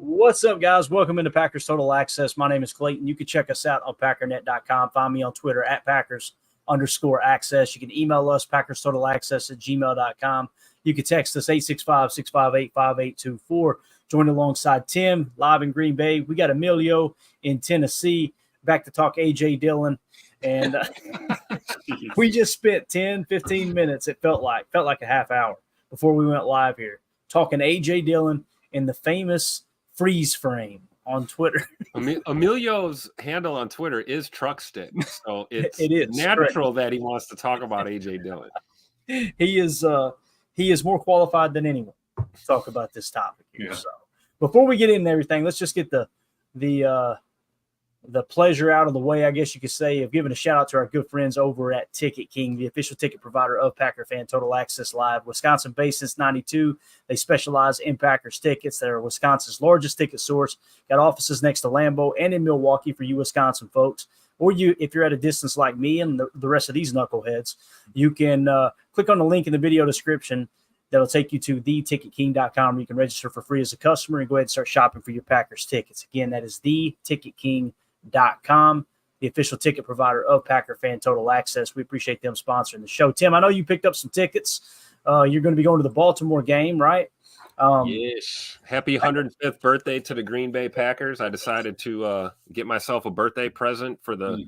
What's up, guys? Welcome into Packers Total Access. My name is Clayton. You can check us out on packernet.com. Find me on Twitter at Packers_access. You can email us, PackersTotalAccess@gmail.com. You can text us 865-658-5824. Join alongside Tim, live in Green Bay. We got Emilio in Tennessee. Back to talk A.J. Dillon. And we just spent 10, 15 minutes, it felt like a half hour before we went live here, talking A.J. Dillon in the famous freeze frame on Twitter. Emilio's handle on Twitter is Truckstick, so it is natural that he wants to talk about A.J. Dillon. He is more qualified than anyone to talk about this topic here. Yeah. So before we get into everything, let's just get the pleasure out of the way, I guess you could say, of giving a shout out to our good friends over at Ticket King, the official ticket provider of Packer Fan Total Access Live. Wisconsin-based since '92, they specialize in Packers tickets. They're Wisconsin's largest ticket source. Got offices next to Lambeau and in Milwaukee for you Wisconsin folks. Or if you're at a distance like me and the rest of these knuckleheads, you can click on the link in the video description. That'll take you to theticketking.com where you can register for free as a customer and go ahead and start shopping for your Packers tickets. Again, that is theticketking.com, the official ticket provider of Packer Fan Total Access. We appreciate them sponsoring the show. Tim, I know you picked up some tickets. You're going to be going to the Baltimore game, right? Yes. Happy 105th birthday to the Green Bay Packers. I decided to get myself a birthday present for the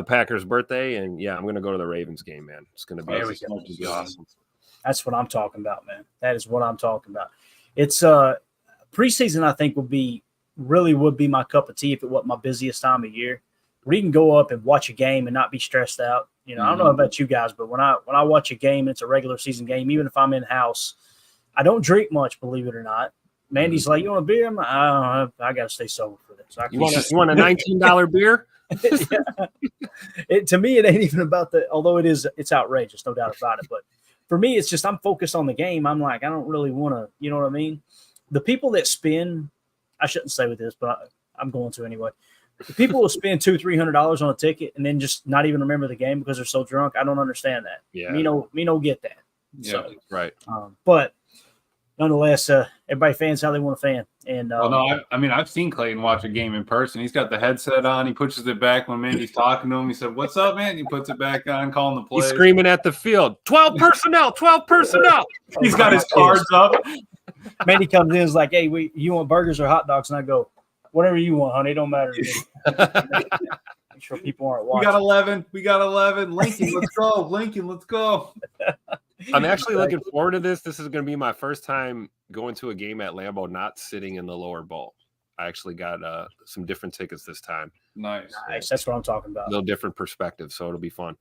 Packers' birthday, and yeah, I'm going to go to the Ravens game, man. It's going to be awesome. That's what I'm talking about, man. That is what I'm talking about. It's preseason. I think would be my cup of tea if it wasn't my busiest time of year. Where you can go up and watch a game and not be stressed out. You know, I don't know about you guys, but when I watch a game, it's a regular season game. Even if I'm in house, I don't drink much, believe it or not. Mandy's like, "You want a beer?" I'm like, I got to stay sober for this. You want a $19 beer? To me, it ain't even about the. Although it's outrageous, no doubt about it. But for me, it's just I'm focused on the game. I'm like, I don't really want to. You know what I mean? The people that spend. I shouldn't say with this, but I'm going to anyway. The people will spend $200-$300 on a ticket and then just not even remember the game because they're so drunk. I don't understand that. Yeah, me no get that. Yeah, so, right. But nonetheless, everybody fans how they want to fan. And I've seen Clayton watch a game in person. He's got the headset on. He pushes it back when Mandy's talking to him. He said, "What's up, man?" He puts it back on, calling the play. He's screaming at the field, 12 personnel, 12 personnel. He's got his cards up. Mandy comes in and is like, "Hey, you want burgers or hot dogs?" And I go, "Whatever you want, honey. It don't matter to me." Make sure people aren't watching. We got 11. Lincoln, let's go. Lincoln, let's go. I'm actually looking forward to this. This is going to be my first time going to a game at Lambeau, not sitting in the lower bowl. I actually got some different tickets this time. Nice. That's what I'm talking about. A little different perspective, so it'll be fun.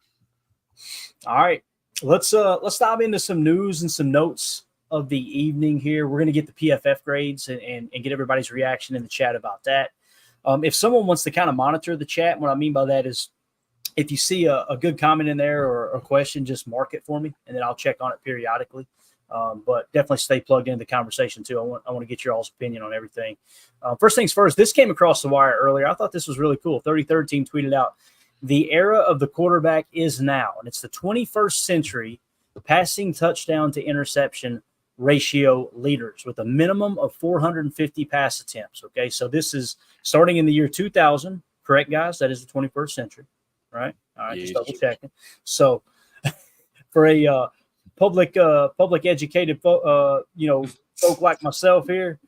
All right, let's dive into some news and some notes of the evening here. We're going to get the PFF grades and get everybody's reaction in the chat about that. If someone wants to kind of monitor the chat, what I mean by that is if you see a good comment in there or a question, just mark it for me, and then I'll check on it periodically. But definitely stay plugged into the conversation, too. I want to get your all's opinion on everything. First things first, this came across the wire earlier. I thought this was really cool. 3013 tweeted out, "The era of the quarterback is now, and it's the 21st century passing touchdown to interception ratio leaders with a minimum of 450 pass attempts." Okay, so this is starting in the year 2000. Correct, guys? That is the 21st century, right? All right, just double checking. So for a public educated folk like myself here,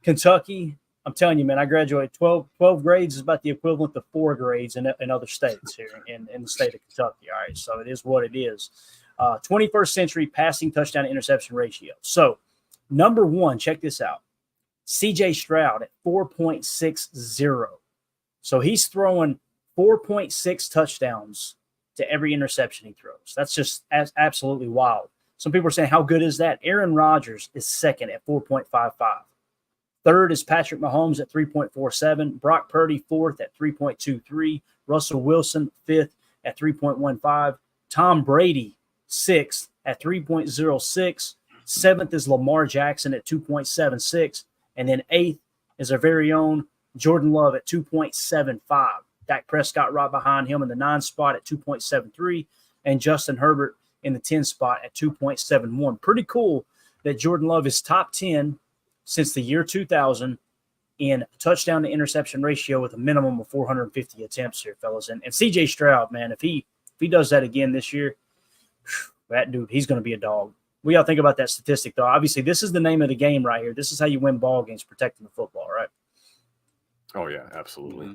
Kentucky, I'm telling you, man, I graduated 12 grades is about the equivalent to 4 grades in other states here in the state of Kentucky. All right, so it is what it is. 21st century passing touchdown to interception ratio. So, number one, check this out. CJ Stroud at 4.60. So, he's throwing 4.6 touchdowns to every interception he throws. That's just absolutely wild. Some people are saying, how good is that? Aaron Rodgers is second at 4.55. Third is Patrick Mahomes at 3.47. Brock Purdy, fourth at 3.23. Russell Wilson, fifth at 3.15. Tom Brady, sixth at 3.06. Seventh is Lamar Jackson at 2.76. And then eighth is our very own Jordan Love at 2.75. Dak Prescott right behind him in the 9 spot at 2.73. And Justin Herbert in the 10 spot at 2.71. Pretty cool that Jordan Love is top 10 since the year 2000 in touchdown to interception ratio with a minimum of 450 attempts here, fellas. And CJ Stroud, man, if he does that again this year, that dude, he's going to be a dog. We got to think about that statistic, though. Obviously, this is the name of the game right here. This is how you win ball games, protecting the football, right? Oh, yeah, absolutely. Mm-hmm.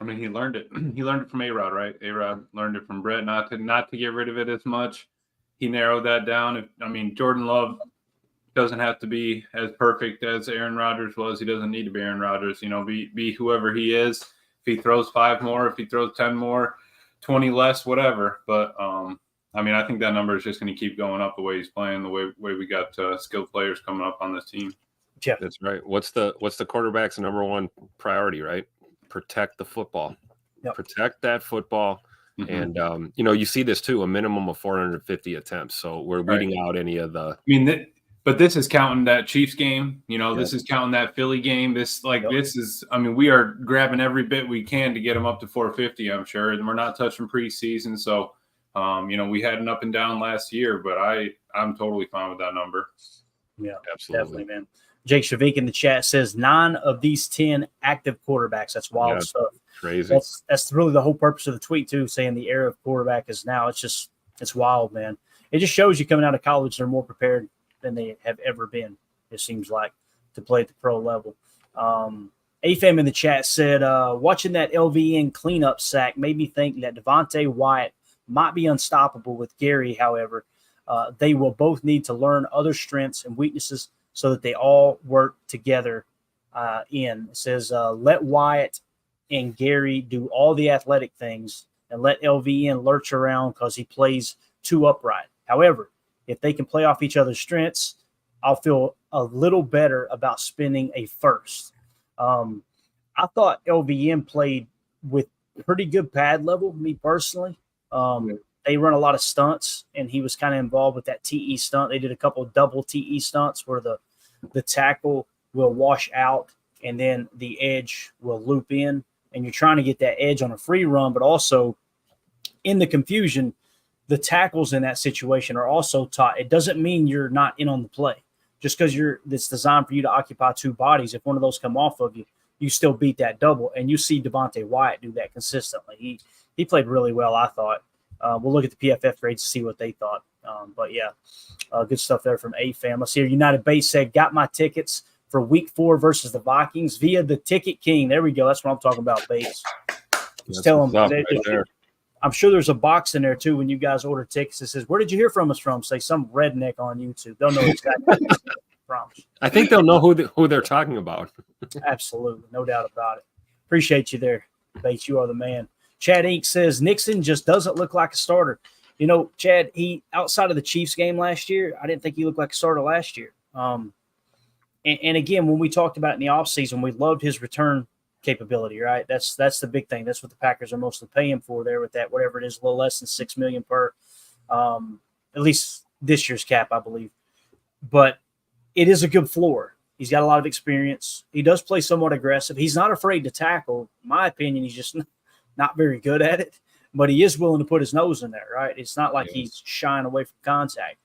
I mean, he learned it. He learned it from A-Rod, right? A-Rod learned it from Brett not to get rid of it as much. He narrowed that down. Jordan Love doesn't have to be as perfect as Aaron Rodgers was. He doesn't need to be Aaron Rodgers. Be whoever he is. If he throws 5 more, if he throws 10 more, 20 less, whatever. But I think that number is just going to keep going up the way he's playing, the way we got skilled players coming up on this team. Yeah, that's right. What's the quarterback's number one priority, right? Protect the football. Yep. Protect that football. Mm-hmm. And you see this too, a minimum of 450 attempts. So we're weeding out any of the. But this is counting that Chiefs game. This is counting that Philly game. This is. We are grabbing every bit we can to get them up to 450. I'm sure, and we're not touching preseason. So, we had an up and down last year, but I'm totally fine with that number. Yeah, absolutely, definitely, man. Jake Shavik in the chat says 9 of these 10 active quarterbacks. That's wild stuff. Crazy. That's really the whole purpose of the tweet too, saying the era of quarterback is now. It's wild, man. It just shows you coming out of college, they're more prepared than they have ever been, it seems like, to play at the pro level. AFAM in the chat said, watching that LVN cleanup sack made me think that Devontae Wyatt might be unstoppable with Gary. However, they will both need to learn other strengths and weaknesses so that they all work together. It says, let Wyatt and Gary do all the athletic things and let LVN lurch around because he plays too upright. However, if they can play off each other's strengths, I'll feel a little better about spending a first. I thought LVN played with pretty good pad level, me personally. They run a lot of stunts, and he was kind of involved with that TE stunt. They did a couple of double TE stunts where the tackle will wash out and then the edge will loop in, and you're trying to get that edge on a free run, but also in the confusion, the tackles in that situation are also taught. It doesn't mean you're not in on the play. Just because it's designed for you to occupy 2 bodies, if one of those come off of you, you still beat that double. And you see Devontae Wyatt do that consistently. He played really well, I thought. We'll look at the PFF grades to see what they thought. But, yeah, good stuff there from AFAM. Let's see here. United Base said, got my tickets for Week 4 versus the Vikings via the Ticket King. There we go. That's what I'm talking about, Base. Just tell them. Right, I'm sure there's a box in there, too, when you guys order tickets. It says, where did you hear from us from? Say some redneck on YouTube. They'll know exactly. Promise. I think they'll know who they're talking about. Absolutely. No doubt about it. Appreciate you there, Bates. You are the man. Chad Inc. says, Nixon just doesn't look like a starter. Chad, he outside of the Chiefs game last year, I didn't think he looked like a starter last year. And again, when we talked about it in the offseason, we loved his return capability, right? That's the big thing. That's what the Packers are mostly paying for there with that, whatever it is, a little less than $6 million per, at least this year's cap, I believe. But it is a good floor. He's got a lot of experience. He does play somewhat aggressive. He's not afraid to tackle. In my opinion, he's just not very good at it, but he is willing to put his nose in there, right? It's not like he's shying away from contact.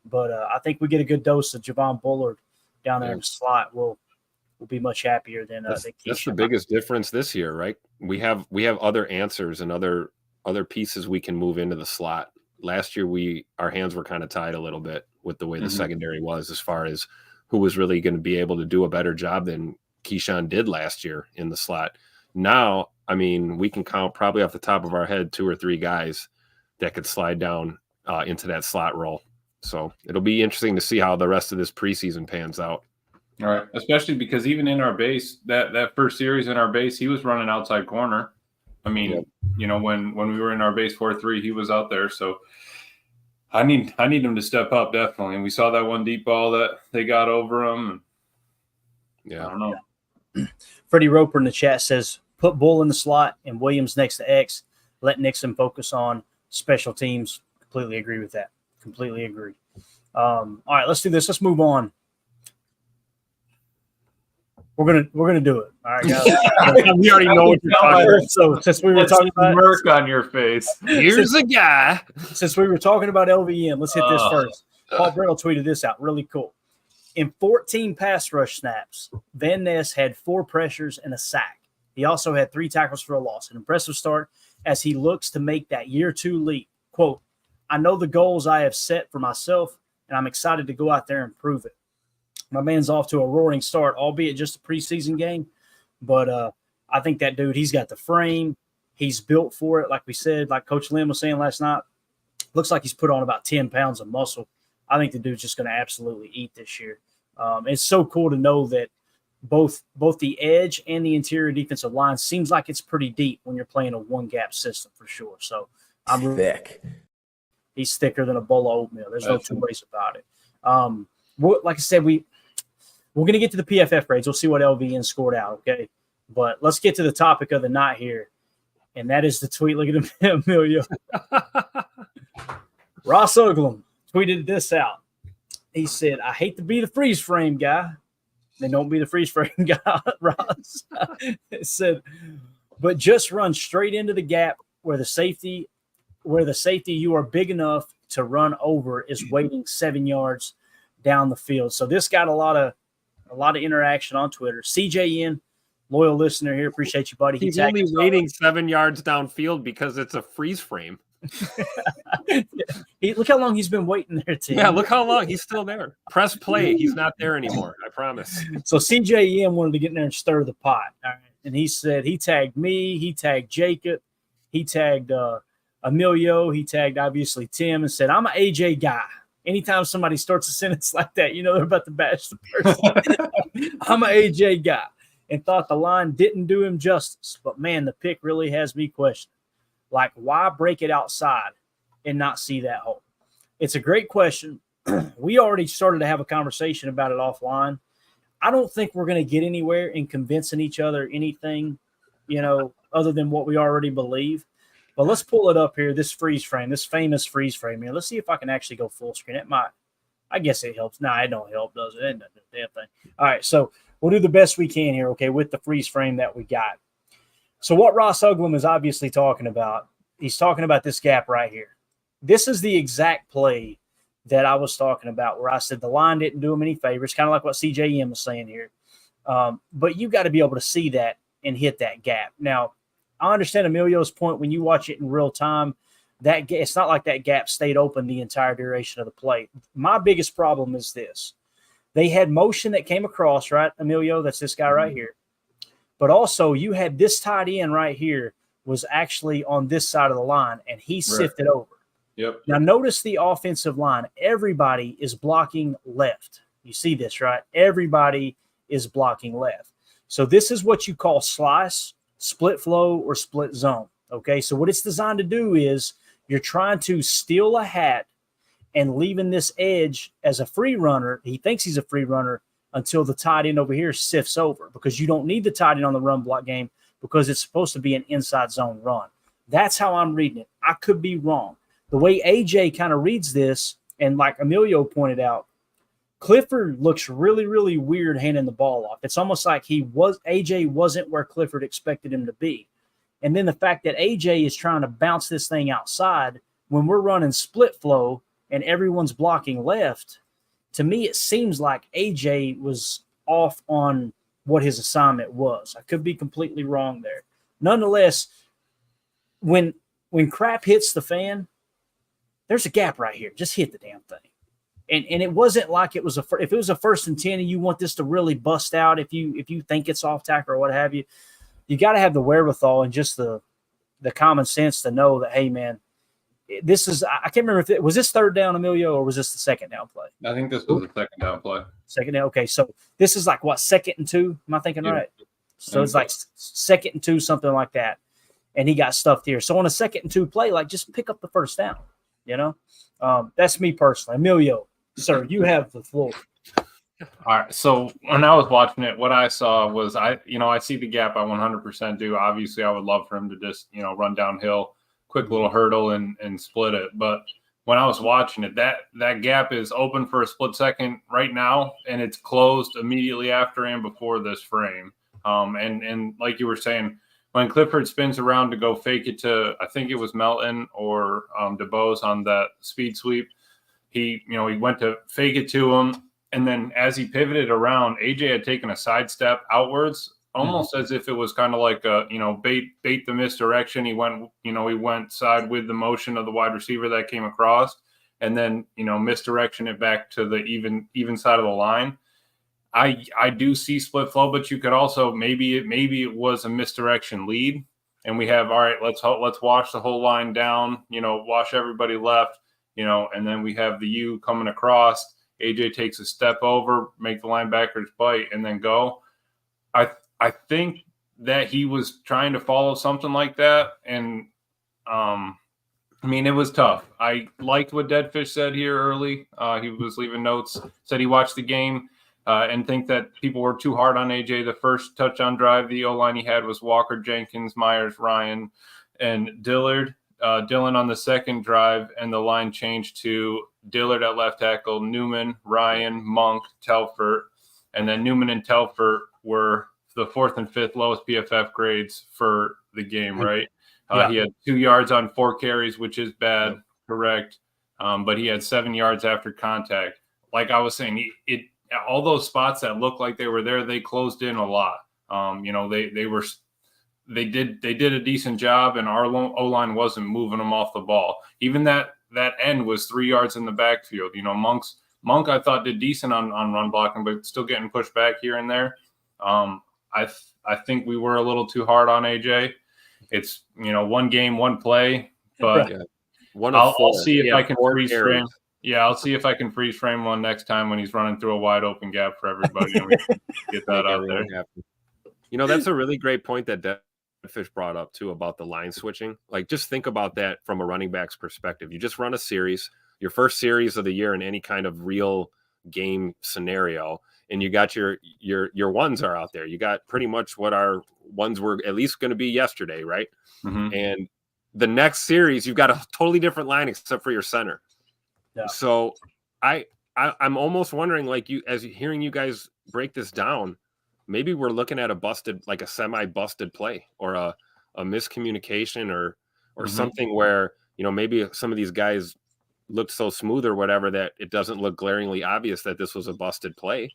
But I think we get a good dose of Javon Bullard down there in the slot. We'll be much happier than that's the biggest difference this year, right? We have other answers and other pieces we can move into the slot. Last year our hands were kind of tied a little bit with the way the secondary was as far as who was really going to be able to do a better job than Keyshawn did last year in the slot. Now, we can count probably off the top of our head 2 or 3 guys that could slide down into that slot role. So it'll be interesting to see how the rest of this preseason pans out. All right, especially because even in our base, that first series in our base, he was running outside corner. When we were in our base 4-3, he was out there. So I need him to step up definitely. And we saw that one deep ball that they got over him. Yeah, I don't know. Freddie Roper in the chat says, put Bull in the slot and Williams next to X. Let Nixon focus on special teams. Completely agree with that. Completely agree. All right, let's do this. Let's move on. We're gonna do it. All right, guys. We already know what you're talking about. So since we were talking about smirk on your face, here's a guy. Since we were talking about LVM, let's hit this first. Paul Brittle tweeted this out. Really cool. In 14 pass rush snaps, Van Ness had 4 pressures and a sack. He also had 3 tackles for a loss. An impressive start as he looks to make that year 2 leap. Quote, I know the goals I have set for myself, and I'm excited to go out there and prove it. My man's off to a roaring start, albeit just a preseason game. But I think that dude, he's got the frame. He's built for it. Like we said, like Coach Lynn was saying last night, looks like he's put on about 10 pounds of muscle. I think the dude's just going to absolutely eat this year. It's so cool to know that both the edge and the interior defensive line seems like it's pretty deep when you're playing a one-gap system for sure. So I'm thick. He's thicker than a bowl of oatmeal. There's no two ways about it. Like I said, we're going to get to the PFF grades. We'll see what LVN scored out, okay? But let's get to the topic of the night here, and that is the tweet. Look at him, Emilio. Ross Uglum tweeted this out. He said, I hate to be the freeze frame guy. Then don't be the freeze frame guy, Ross. It said, but just run straight into the gap where the safety you are big enough to run over is waiting 7 yards down the field. So this got a lot of interaction on Twitter. CJN, loyal listener here, appreciate you, buddy. He's only waiting 7 yards downfield because it's a freeze frame. Look how long he's been waiting there, Tim. Yeah, look how long he's still there. Press play. He's not there anymore. I promise. So CJM wanted to get in there and stir the pot. All right. And he said he tagged me, he tagged Jacob, he tagged Emilio, he tagged obviously Tim, and said, I'm an AJ guy. Anytime somebody starts a sentence like that, you know they're about to bash the person. I'm an AJ guy, and thought the line didn't do him justice. But man, the pick really has me questioning. Like, why break it outside and not see that hole? It's a great question. We already started to have a conversation about it offline. I don't think we're going to get anywhere in convincing each other anything, other than what we already believe. But let's pull it up here, this freeze frame, this famous freeze frame here. Let's see if I can actually go full screen. It might. I guess it helps. No, it don't help, does it? It doesn't do a damn thing. All right, so we'll do the best we can here, okay, with the freeze frame that we got. So what Ross Uglum is obviously talking about, he's talking about this gap right here. This is the exact play that I was talking about where I said the line didn't do him any favors, kind of like what CJM was saying here. But you got to be able to see that and hit that gap. Now, I understand Emilio's point when you watch it in real time, that it's not like that gap stayed open the entire duration of the play. My biggest problem is this. They had motion that came across, right, Emilio? That's this guy right here. But also you had this tight end right here was actually on this side of the line, and he sifted over. Yep. Now notice the offensive line. Everybody is blocking left. You see this, right? Everybody is blocking left. So this is what you call slice, split flow, or split zone. Okay, so what it's designed to do is you're trying to steal a hat and leaving this edge as a free runner. He thinks he's a free runner until the tight end over here sifts over, because you don't need the tight end on the run block game because it's supposed to be an inside zone run. That's how I'm reading it. I could be wrong. The way AJ kind of reads this, and like Emilio pointed out, Clifford looks really, really weird handing the ball off. It's almost like AJ wasn't where Clifford expected him to be. And then the fact that AJ is trying to bounce this thing outside when we're running split flow and everyone's blocking left, to me, it seems like AJ was off on what his assignment was. I could be completely wrong there. Nonetheless, when crap hits the fan, there's a gap right here. Just hit the damn thing. And it wasn't like it was if it was a 1st and 10 and you want this to really bust out, if you think it's off tackle or what have you, you got to have the wherewithal and just the common sense to know that, hey, man, this is – I can't remember if was this 3rd down, Emilio, or was this the 2nd down play? I think this was the 2nd down play. 2nd down. Okay, so this is like what, 2nd and 2? Am I thinking right? So it's like 2nd and 2, something like that. And he got stuffed here. So on a 2nd and 2 play, like just pick up the 1st down, That's me personally. Emilio, sir, you have the floor. All right. So when I was watching it, what I saw was I see the gap. I 100% do. Obviously, I would love for him to just, run downhill, quick little hurdle and split it. But when I was watching it, that gap is open for a split second right now, and it's closed immediately after and before this frame. And like you were saying, when Clifford spins around to go fake it to, I think it was Melton or DeBose on that speed sweep, he went to fake it to him. and then as he pivoted around, AJ had taken a sidestep outwards, almost as if it was kind of like a, bait the misdirection. He went side with the motion of the wide receiver that came across, and then, misdirection it back to the even side of the line. I do see split flow, but you could also maybe it was a misdirection lead, and we have, all right, let's wash the whole line down, wash everybody left, and then we have the U coming across. AJ takes a step over, make the linebackers bite, and then go. I think that he was trying to follow something like that, and it was tough. I liked what Deadfish said here early. He was leaving notes, said he watched the game and think that people were too hard on AJ. The first touchdown drive, the O-line he had was Walker, Jenkins, Myers, Ryan, and Dillard. Dylan on the second drive, and the line changed to Dillard at left tackle, Newman, Ryan, Monk, Telfort, and then Newman and Telfort were the 4th and 5th lowest PFF grades for the game, right? He had 2 yards on 4 carries, which is bad, correct, but he had 7 yards after contact. Like I was saying, all those spots that looked like they were there, they closed in a lot. They did a decent job, and our O-line wasn't moving them off the ball. Even that end was 3 yards in the backfield. Monk I thought did decent on run blocking, but still getting pushed back here and there. I think we were a little too hard on AJ. It's one game, one play, but I'll see if I can freeze frame. Yeah, I'll see if I can freeze frame one next time when he's running through a wide open gap for everybody, and we can get that out there. That's a really great point that Deadfish brought up too about the line switching. Like, just think about that from a running back's perspective. You just run a series, your first series of the year in any kind of real game scenario, and you got your ones are out there. You got pretty much what our ones were at least going to be yesterday, right? Mm-hmm. And the next series, you've got a totally different line except for your center. Yeah. So I'm almost wondering, like, hearing you guys break this down, maybe we're looking at a semi-busted play or a miscommunication or something where, maybe some of these guys looked so smooth or whatever that it doesn't look glaringly obvious that this was a busted play.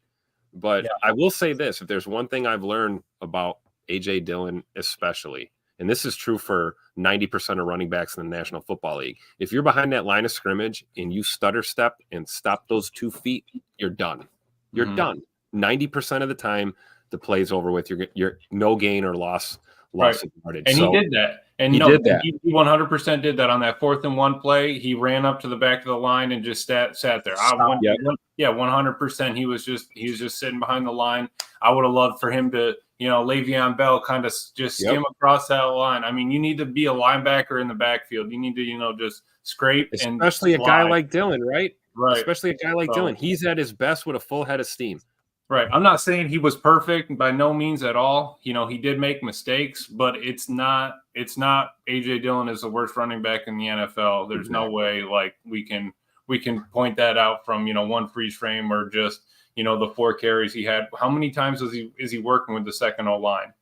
But I will say this, if there's one thing I've learned about A.J. Dillon especially, and this is true for 90% of running backs in the National Football League, if you're behind that line of scrimmage and you stutter step and stop those 2 feet, you're done. You're done. 90% of the time, the play's over with. You're no gain or loss of yardage. And he did that. And he did that. He 100% did that on that 4th and 1 play. He ran up to the back of the line and just sat there. 100%. He was just sitting behind the line. I would have loved for him to, Le'Veon Bell kind of just skim across that line. You need to be a linebacker in the backfield. You need to, just scrape. Especially a guy like Dillon, right? Right. Especially a guy like Dillon. He's at his best with a full head of steam. Right. I'm not saying he was perfect by no means at all. He did make mistakes, but it's not A.J. Dillon is the worst running back in the NFL. There's no way like we can point that out from, one freeze frame or just, the 4 carries he had. How many times is he working with the second O-line?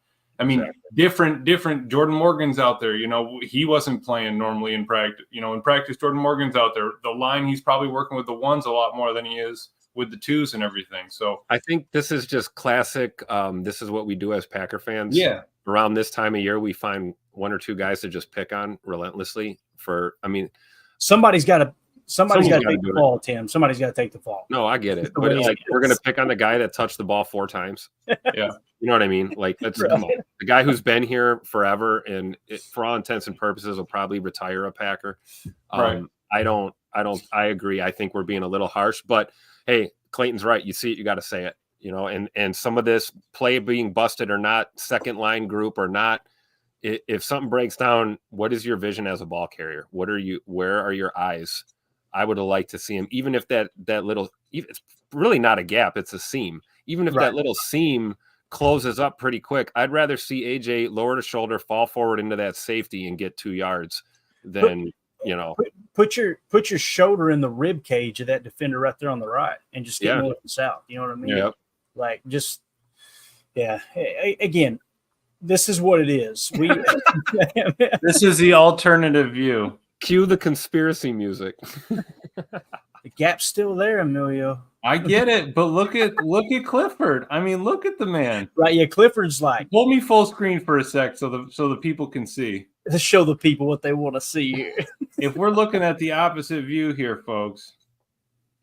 Different Jordan Morgan's out there, he wasn't playing normally in practice. In practice, Jordan Morgan's out there. The line, he's probably working with the ones a lot more than he is with the 2s and everything. So I think this is just classic. This is what we do as Packer fans. Yeah. Around this time of year, we find 1 or 2 guys to just pick on relentlessly somebody's got to take the fall, Tim. Somebody's got to take the fall. No, I get it. But we're going to pick on the guy that touched the ball 4 times. Yeah. You know what I mean? Like, let's come on. The guy who's been here forever and for all intents and purposes will probably retire a Packer. Right. I agree. I think we're being a little harsh, but hey, Clayton's right. You see it, you got to say it, and some of this play being busted or not, second line group or not, if something breaks down, what is your vision as a ball carrier? Where are your eyes? I would have liked to see him, even if that little, it's really not a gap, it's a seam. Even if that little seam closes up pretty quick, I'd rather see AJ lower the shoulder, fall forward into that safety and get 2 yards than, put your shoulder in the rib cage of that defender right there on the right and just get north and south. You know what I mean? Yep. Like, just, again, this is what it is. This is the alternative view. Cue the conspiracy music. The gap's still there, Emilio. I get it, but look at Clifford. I mean, look at the man. Right? Yeah, Clifford's like, Hold me full screen for a sec so the people can see. to show the people what they want to see here. If we're looking at the opposite view here, folks,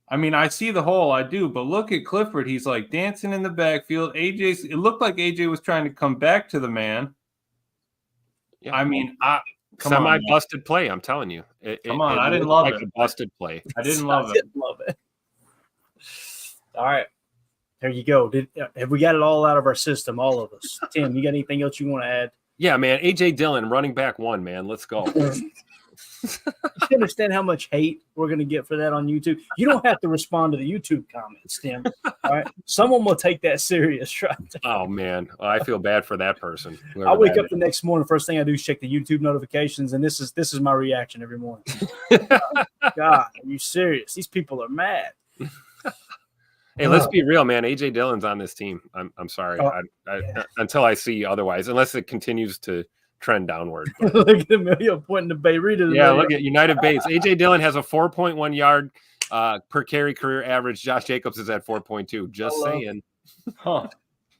I mean, I see the hole, I do, but look at Clifford. He's like dancing in the backfield. It looked like AJ was trying to come back to the man. Yeah. I mean, semi-busted play. I'm telling you. Come on, I didn't looked love like it. a busted play. I didn't love it. Love it. All right. There you go. Have we got it all out of our system, all of us? Tim, you got anything else you want to add? Yeah, man. AJ Dillon, running back 1, man. Let's go. You understand how much hate we're going to get for that on YouTube? You don't have to respond to the YouTube comments, Tim. All right. Someone will take that serious, right? Oh, man. I feel bad for that person. I wake up the next morning. First thing I do is check the YouTube notifications, and this is my reaction every morning. God, are you serious? These people are mad. Hey, let's be real, man. AJ Dillon's on this team. I'm sorry. Until I see otherwise, unless it continues to trend downward. Look at Emilio pointing to Beirut. Yeah, look at United Bates. AJ Dillon has a 4.1 yard per carry career average. Josh Jacobs is at 4.2. Just saying. Huh.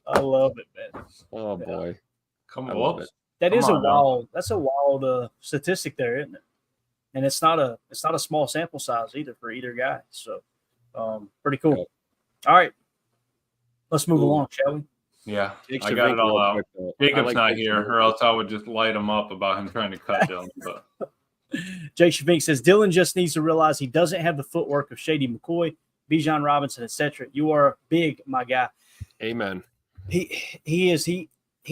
I love it, man. Oh boy, Come on. That's a wild statistic there, isn't it? And it's not a small sample size either for either guy. So pretty cool. Yeah. All right. Let's move along, shall we? Yeah, Jake I got it all out. Quick, Jacob's like not Jake here, Shavink. or else I would just light him up about him trying to cut Dillon. But Jake Shavink says Dillon just needs to realize he doesn't have the footwork of Shady McCoy, Bijan Robinson, etc. You are big, my guy. Amen. He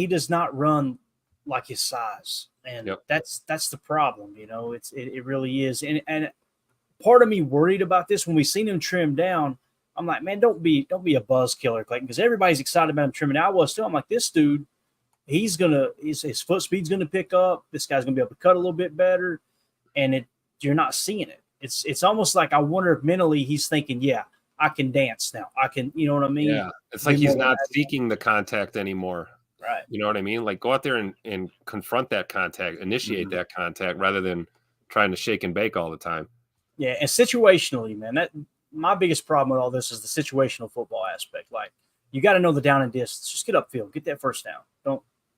does not run like his size, and that's the problem. You know, it really is. And part of me worried about this when we seen him trim down. I'm like, man, don't be a buzz killer, Clayton, because everybody's excited about him trimming. I was too. I'm like, this dude, his foot speed's gonna pick up. This guy's gonna be able to cut a little bit better, and you're not seeing it. It's almost like I wonder if mentally he's thinking, yeah, I can dance now. I can, you know what I mean? Yeah, it's like he's not seeking the contact anymore. Right. You know what I mean? Like go out there and confront that contact, initiate that contact rather than trying to shake and bake all the time. Yeah, and situationally, man, that my biggest problem with all this is the situational football aspect. Like you got to know the down and distance. Just get upfield, get that first down.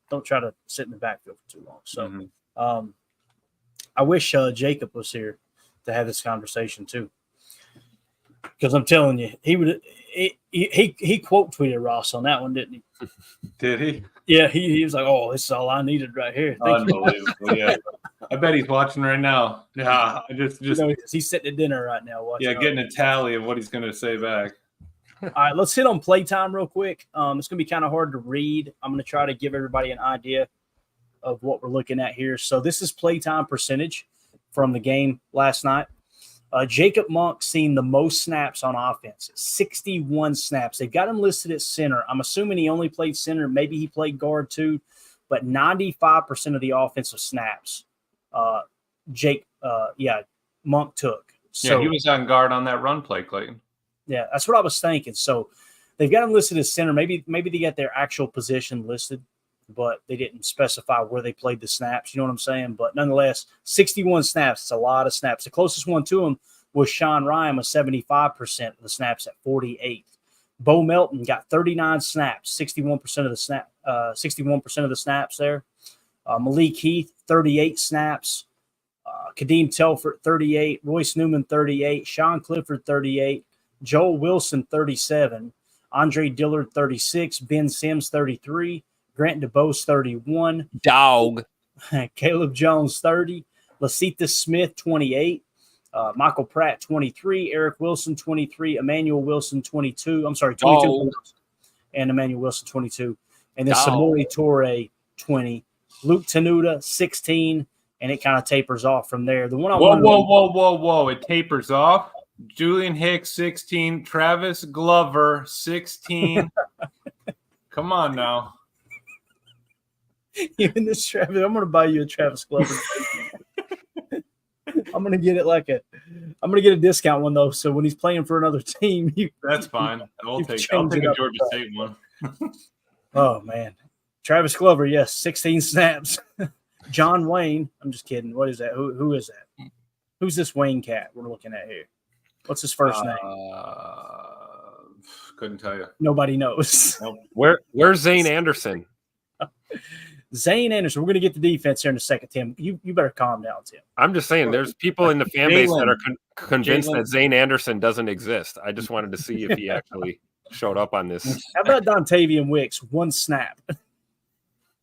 Don't try to sit in the backfield for too long. So I wish Jacob was here to have this conversation too. Because I'm telling you, he quote tweeted Ross on that one, didn't he? did he? Yeah, he was like, "Oh, this is all I needed right here." Unbelievable. Yeah, I bet he's watching right now. Yeah, just he's sitting at dinner right now watching. Yeah, getting a tally of what he's going to say back. All right, let's hit on playtime real quick. It's going to be kind of hard to read. I'm going to try to give everybody an idea of what we're looking at here. So this is playtime percentage from the game last night. Jacob Monk seen the most snaps on offense, 61 snaps. They've got him listed at center. I'm assuming he only played center. Maybe he played guard too, but 95% of the offensive snaps, Monk took. So, yeah, he was on guard on that run play, Clayton. Yeah, that's what I was thinking. So they've got him listed as center. Maybe they got their actual position listed, but they didn't specify where they played the snaps. You know what I'm saying? But nonetheless, 61 snaps. It's a lot of snaps. The closest one to him was Sean Ryan with 75% of the snaps at 48. Bo Melton got 39 snaps, 61% of the snaps there. Malik Heath, 38 snaps. Kadeem Telford, 38. Royce Newman, 38. Sean Clifford, 38. Joel Wilson, 37. Andre Dillard, 36. Ben Sims, 33. Grant DeBose, 31. Dog. Caleb Jones, 30. Lasita Smith, 28. Michael Pratt, 23. Eric Wilson, 23. Emmanuel Wilson, 22. I'm sorry, 22. Dog. And Emmanuel Wilson, 22. And then Samori Toure, 20. Luke Tenuta, 16. And it kind of tapers off from there. The one Whoa. It tapers off. Julian Hicks, 16. Travis Glover, 16. Come on now. Even this Travis, I'm going to buy you a Travis Glover. I'm going to get a discount one though. So when he's playing for another team, that's fine. I'll take a Georgia State one. Oh man, Travis Glover, yes, 16 snaps. John Wayne, I'm just kidding. What is that? Who is that? Who's this Wayne cat we're looking at here? What's his first name? Couldn't tell you. Nobody knows. Nope. Where's Zane Anderson? Zane Anderson. We're going to get the defense here in a second, Tim. You better calm down, Tim. I'm just saying, there's people in the fan base that are convinced Jalen. that Zane Anderson doesn't exist. I just wanted to see if he actually showed up on this. How about Dontavian Wicks? One snap,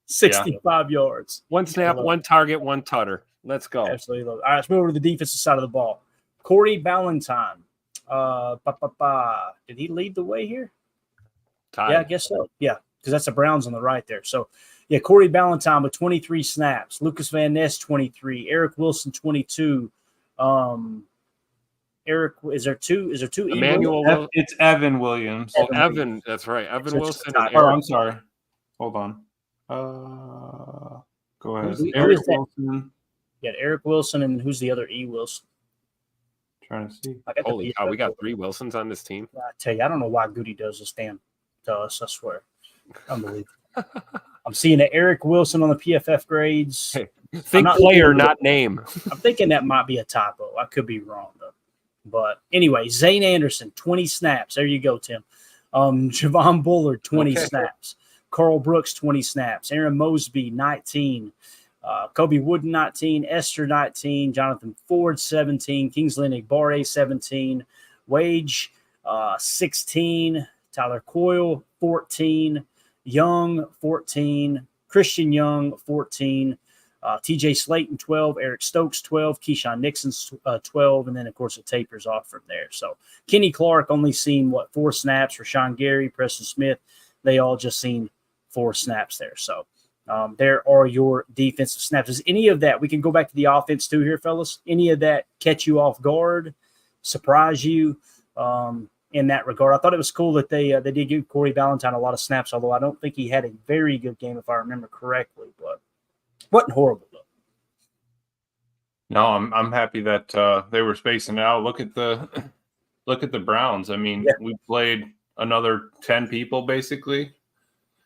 65 yards. One snap, one target, one tutter. Let's go. Absolutely love it. All right, let's move over to the defensive side of the ball. Corey Ballantyne. Did he lead the way here? Tied. Yeah, I guess so. Yeah, because that's the Browns on the right there. So, yeah, Corey Ballantyne with 23 snaps. Lucas Van Ness, 23. Eric Wilson, 22. Eric, is there two? Emmanuel. It's Evan Williams. Oh, Evan. That's right. Evan Wilson. And Oh, Eric. I'm sorry. Hold on. Go ahead. Who Eric is that? Wilson. Yeah, Eric Wilson, and who's the other E. Wilson? Trying to see. I got the Holy cow, we got 3 Wilsons on this team. I tell you, I don't know why Goody does this damn to us. I swear, unbelievable. I'm seeing that Eric Wilson on the PFF grades. Hey, think not player, looking- not name. I'm thinking that might be a typo. I could be wrong though. But anyway, Zane Anderson, 20 snaps. There you go, Tim. Javon Bullard, 20 snaps. Carl Brooks, 20 snaps. Aaron Mosby, 19. Kobe Wooden, 19. Esther, 19. Jonathan Ford, 17. Kingsley Egbare, 17. Wage, 16. Tyler Coyle, 14. Young, 14. Christian Young, 14. TJ Slayton, 12. Eric Stokes, 12. Keyshawn Nixon's 12. And then, of course, it tapers off from there. So Kenny Clark only seen, 4 snaps. Rashawn Gary, Preston Smith, they all just seen 4 snaps there. So there are your defensive snaps. Is any of that, we can go back to the offense too here, fellas, any of that catch you off guard, surprise you in that regard? I thought it was cool that they did give Corey Ballantyne a lot of snaps, although I don't think he had a very good game if I remember correctly, but wasn't horrible though. No, I'm happy that they were spacing it out. Look at the Browns. I mean, we played another 10 people basically.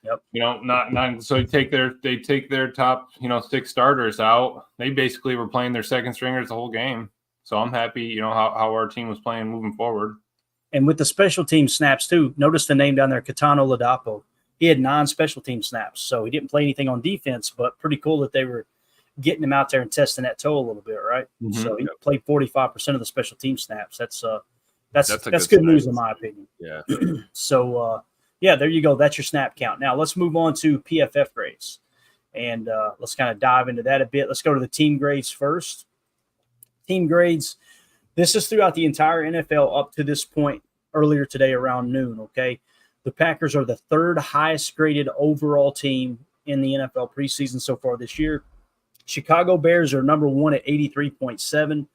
Yep. You know, not so they take their top, 6 starters out. They basically were playing their second stringers the whole game. So I'm happy, how our team was playing moving forward. And with the special team snaps too, notice the name down there, Katano Ladapo. He had 9 special team snaps, so he didn't play anything on defense, but pretty cool that they were getting him out there and testing that toe a little bit, right? Mm-hmm. So he played 45% of the special team snaps. That's good good news in my opinion. Yeah. So there you go. That's your snap count. Now let's move on to PFF grades, and let's kind of dive into that a bit. Let's go to the team grades first. Team grades. This is throughout the entire NFL up to this point earlier today around noon. Okay. The Packers are the 3rd highest graded overall team in the NFL preseason so far this year. Chicago Bears are number 1 at 83.7.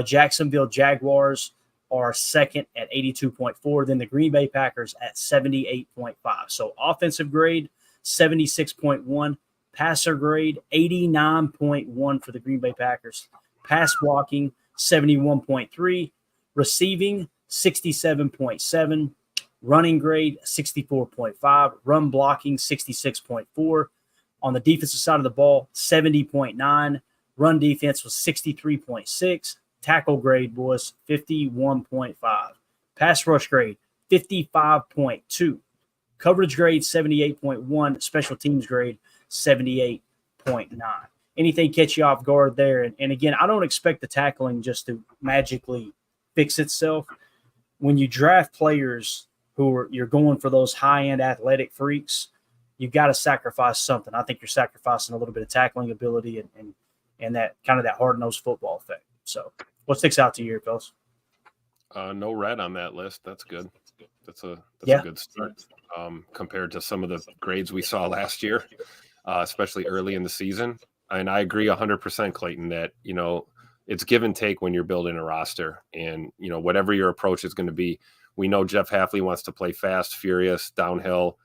Jacksonville Jaguars are 2nd at 82.4. Then the Green Bay Packers at 78.5. So offensive grade, 76.1. Passer grade, 89.1 for the Green Bay Packers. Pass blocking, 71.3. Receiving, 67.7. Running grade, 64.5. Run blocking, 66.4. On the defensive side of the ball, 70.9. Run defense was 63.6. Tackle grade was 51.5. Pass rush grade, 55.2. Coverage grade, 78.1. Special teams grade, 78.9. Anything catch you off guard there? And again, I don't expect the tackling just to magically fix itself. When you draft players you're going for those high-end athletic freaks, you've got to sacrifice something. I think you're sacrificing a little bit of tackling ability and that kind of that hard-nosed football effect. So what sticks out to you here, fellas? No red on that list. That's good. That's a good start compared to some of the grades we saw last year, especially early in the season. And I agree 100%, Clayton, that, it's give and take when you're building a roster. And, whatever your approach is going to be, we know Jeff Hafley wants to play fast, furious, downhill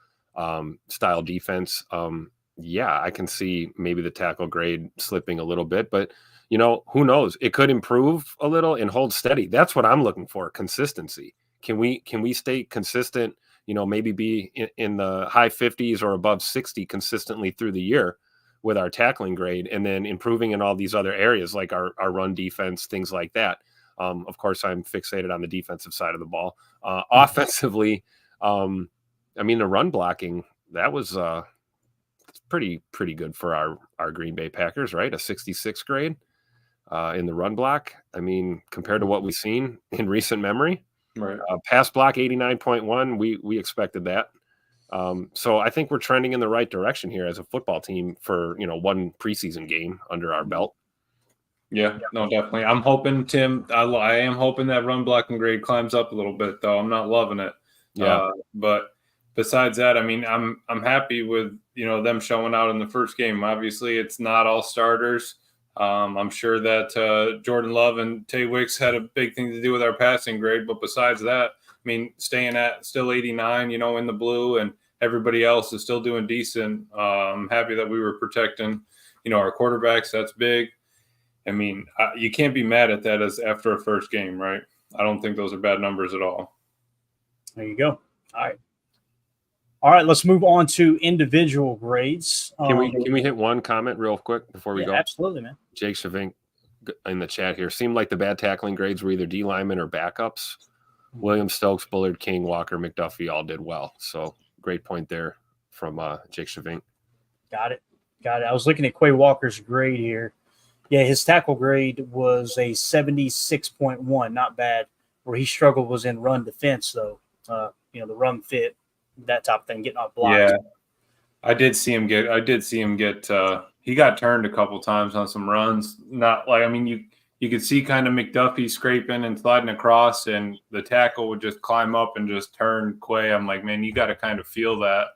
style defense. I can see maybe the tackle grade slipping a little bit, but who knows? It could improve a little and hold steady. That's what I'm looking for. Consistency. Can we stay consistent? Maybe be in the high 50s or above 60 consistently through the year with our tackling grade, and then improving in all these other areas like our run defense, things like that. Of course, I'm fixated on the defensive side of the ball. Offensively, I mean, the run blocking, that was pretty good for our Green Bay Packers, right? A 66 grade in the run block. I mean, compared to what we've seen in recent memory, Right. Pass block 89.1, we expected that. So I think we're trending in the right direction here as a football team for, one preseason game under our belt. Yeah, no, definitely. I'm hoping, Tim, I am hoping that run blocking grade climbs up a little bit, though. I'm not loving it. Yeah. But besides that, I mean, I'm happy with, them showing out in the first game. Obviously, it's not all starters. I'm sure that Jordan Love and Tay Wicks had a big thing to do with our passing grade. But besides that, I mean, staying at still 89, in the blue, and everybody else is still doing decent. I'm happy that we were protecting, our quarterbacks. That's big. I mean, you can't be mad at that as after a first game, right? I don't think those are bad numbers at all. There you go. All right. Let's move on to individual grades. Can we hit one comment real quick before we go? Absolutely, man. Jake Shavink in the chat here seemed like the bad tackling grades were either D linemen or backups. Williams, Stokes, Bullard, King, Walker, McDuffie all did well. So great point there from Jake Shavink. Got it. I was looking at Quay Walker's grade here. Yeah, his tackle grade was a 76.1, not bad. Where he struggled was in run defense, though. The run fit, that type of thing, getting off blocks. Yeah, I did see him get. He got turned a couple times on some runs. Not like, I mean, you could see kind of McDuffie scraping and sliding across, and the tackle would just climb up and just turn Quay. I'm like, man, you got to kind of feel that,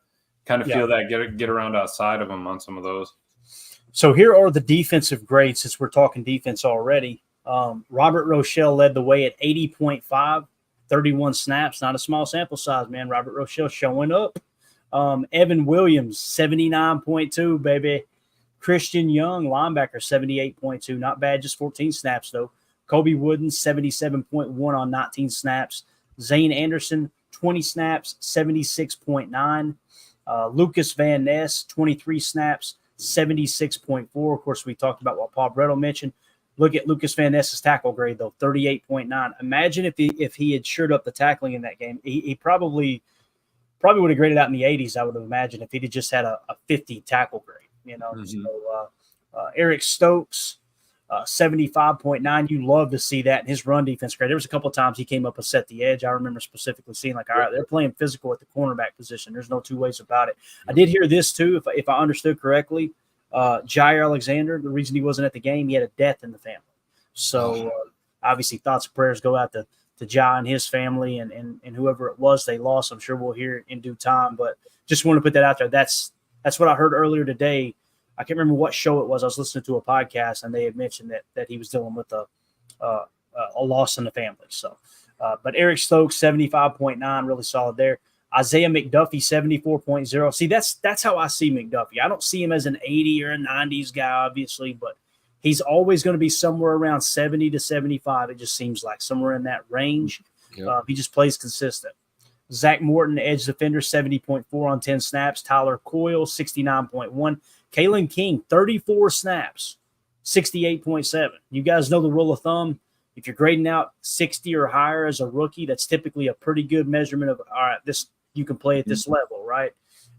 get around outside of him on some of those. So here are the defensive grades, since we're talking defense already. Robert Rochelle led the way at 80.5, 31 snaps. Not a small sample size, man. Robert Rochelle showing up. Evan Williams, 79.2, baby. Christian Young, linebacker, 78.2. Not bad, just 14 snaps, though. Kobe Wooden, 77.1 on 19 snaps. Zane Anderson, 20 snaps, 76.9. Lucas Van Ness, 23 snaps, 76.4. Of course, we talked about what Paul Brettel mentioned. Look at Lucas Van Ness's tackle grade, though, 38.9. Imagine if he had shored up the tackling in that game. He probably would have graded out in the 80s, I would have imagined, if he'd just had a 50 tackle grade. So Eric Stokes, 75.9. You love to see that in his run defense grade. There was a couple of times he came up and set the edge. I remember specifically seeing, like, all right, they're playing physical at the cornerback position. There's no two ways about it. I did hear this too, if I understood correctly. Jair Alexander, the reason he wasn't at the game, he had a death in the family. So obviously thoughts and prayers go out to Jai and his family and whoever it was they lost. I'm sure we'll hear it in due time, but just want to put that out there. That's what I heard earlier today. I can't remember what show it was. I was listening to a podcast, and they had mentioned that he was dealing with a loss in the family. So, but Eric Stokes, 75.9, really solid there. Isaiah McDuffie, 74.0. See, that's how I see McDuffie. I don't see him as an 80 or a 90s guy, obviously, but he's always going to be somewhere around 70 to 75. It just seems like somewhere in that range. Yep. He just plays consistent. Zach Morton, edge defender, 70.4 on 10 snaps. Tyler Coyle, 69.1. Kalen King, 34 snaps, 68.7. You guys know the rule of thumb. If you're grading out 60 or higher as a rookie, that's typically a pretty good measurement of, all right, this you can play at this level, right?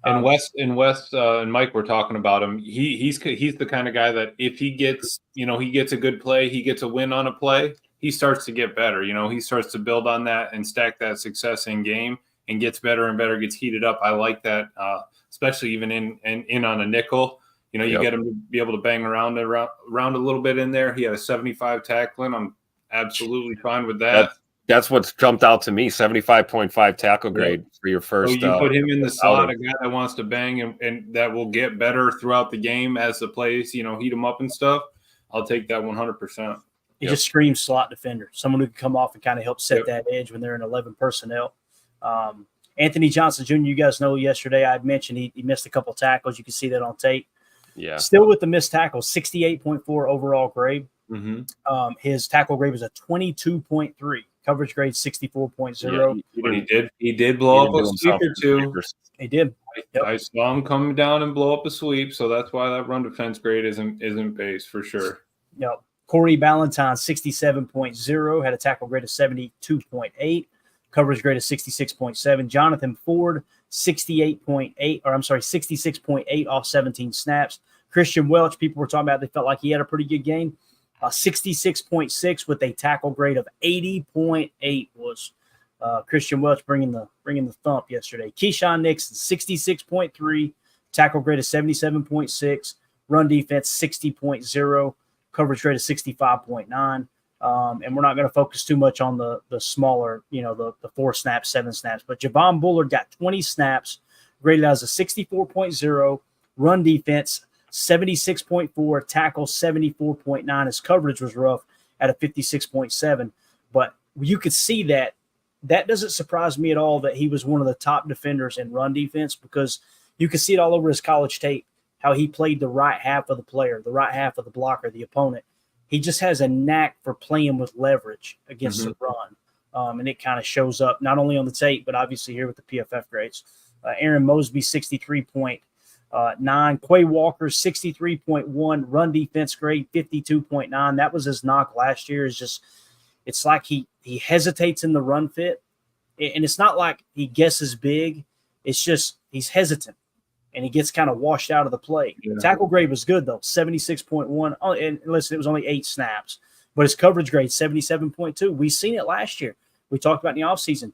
And West and Mike were talking about him. He's the kind of guy that if he gets, he gets a good play, he gets a win on a play, he starts to get better. He starts to build on that and stack that success in game and gets better and better, gets heated up. I like that, especially even in on a nickel. You get him to be able to bang around a little bit in there. He had a 75 tackling. I'm absolutely fine with that. That's what's jumped out to me, 75.5 tackle grade for your first. So you put him in the slot, a guy that wants to bang and that will get better throughout the game as the plays, heat him up and stuff. I'll take that 100%. He just screams slot defender, someone who can come off and kind of help set that edge when they're in 11 personnel. Anthony Johnson Jr., you guys know yesterday I had mentioned he missed a couple tackles. You can see that on tape. Yeah. Still with the missed tackles, 68.4 overall grade. Mm-hmm. His tackle grade was a 22.3. Coverage grade 64.0. Yeah, he did blow up a sweep or two. He did. I saw him come down and blow up a sweep, so that's why that run defense grade isn't base for sure. Yep. Corey Ballantyne, 67.0, had a tackle grade of 72.8, coverage grade of 66.7. Jonathan Ford, 66.8 off 17 snaps. Christian Welch, people were talking about, they felt like he had a pretty good game. 66.6 with a tackle grade of 80.8 was Christian Welch bringing the thump yesterday. Keyshawn Nixon, 66.3, tackle grade of 77.6, run defense 60.0, coverage rate of 65.9. And we're not going to focus too much on the smaller, the 4 snaps, 7 snaps. But Javon Bullard got 20 snaps, graded as a 64.0, run defense 76.4, tackle 74.9. His coverage was rough at a 56.7. But you could see that doesn't surprise me at all that he was one of the top defenders in run defense, because you could see it all over his college tape, how he played the right half of the player, the right half of the blocker, the opponent. He just has a knack for playing with leverage against the run. And it kind of shows up not only on the tape, but obviously here with the PFF grades. Aaron Mosby, 63.9. Quay Walker, 63.1. Run defense grade, 52.9. That was his knock last year. It's like he hesitates in the run fit. And it's not like he guesses big. It's just he's hesitant, and he gets kind of washed out of the play. Yeah. Tackle grade was good, though, 76.1. Oh, and listen, it was only 8 snaps. But his coverage grade, 77.2. We've seen it last year. We talked about in the offseason.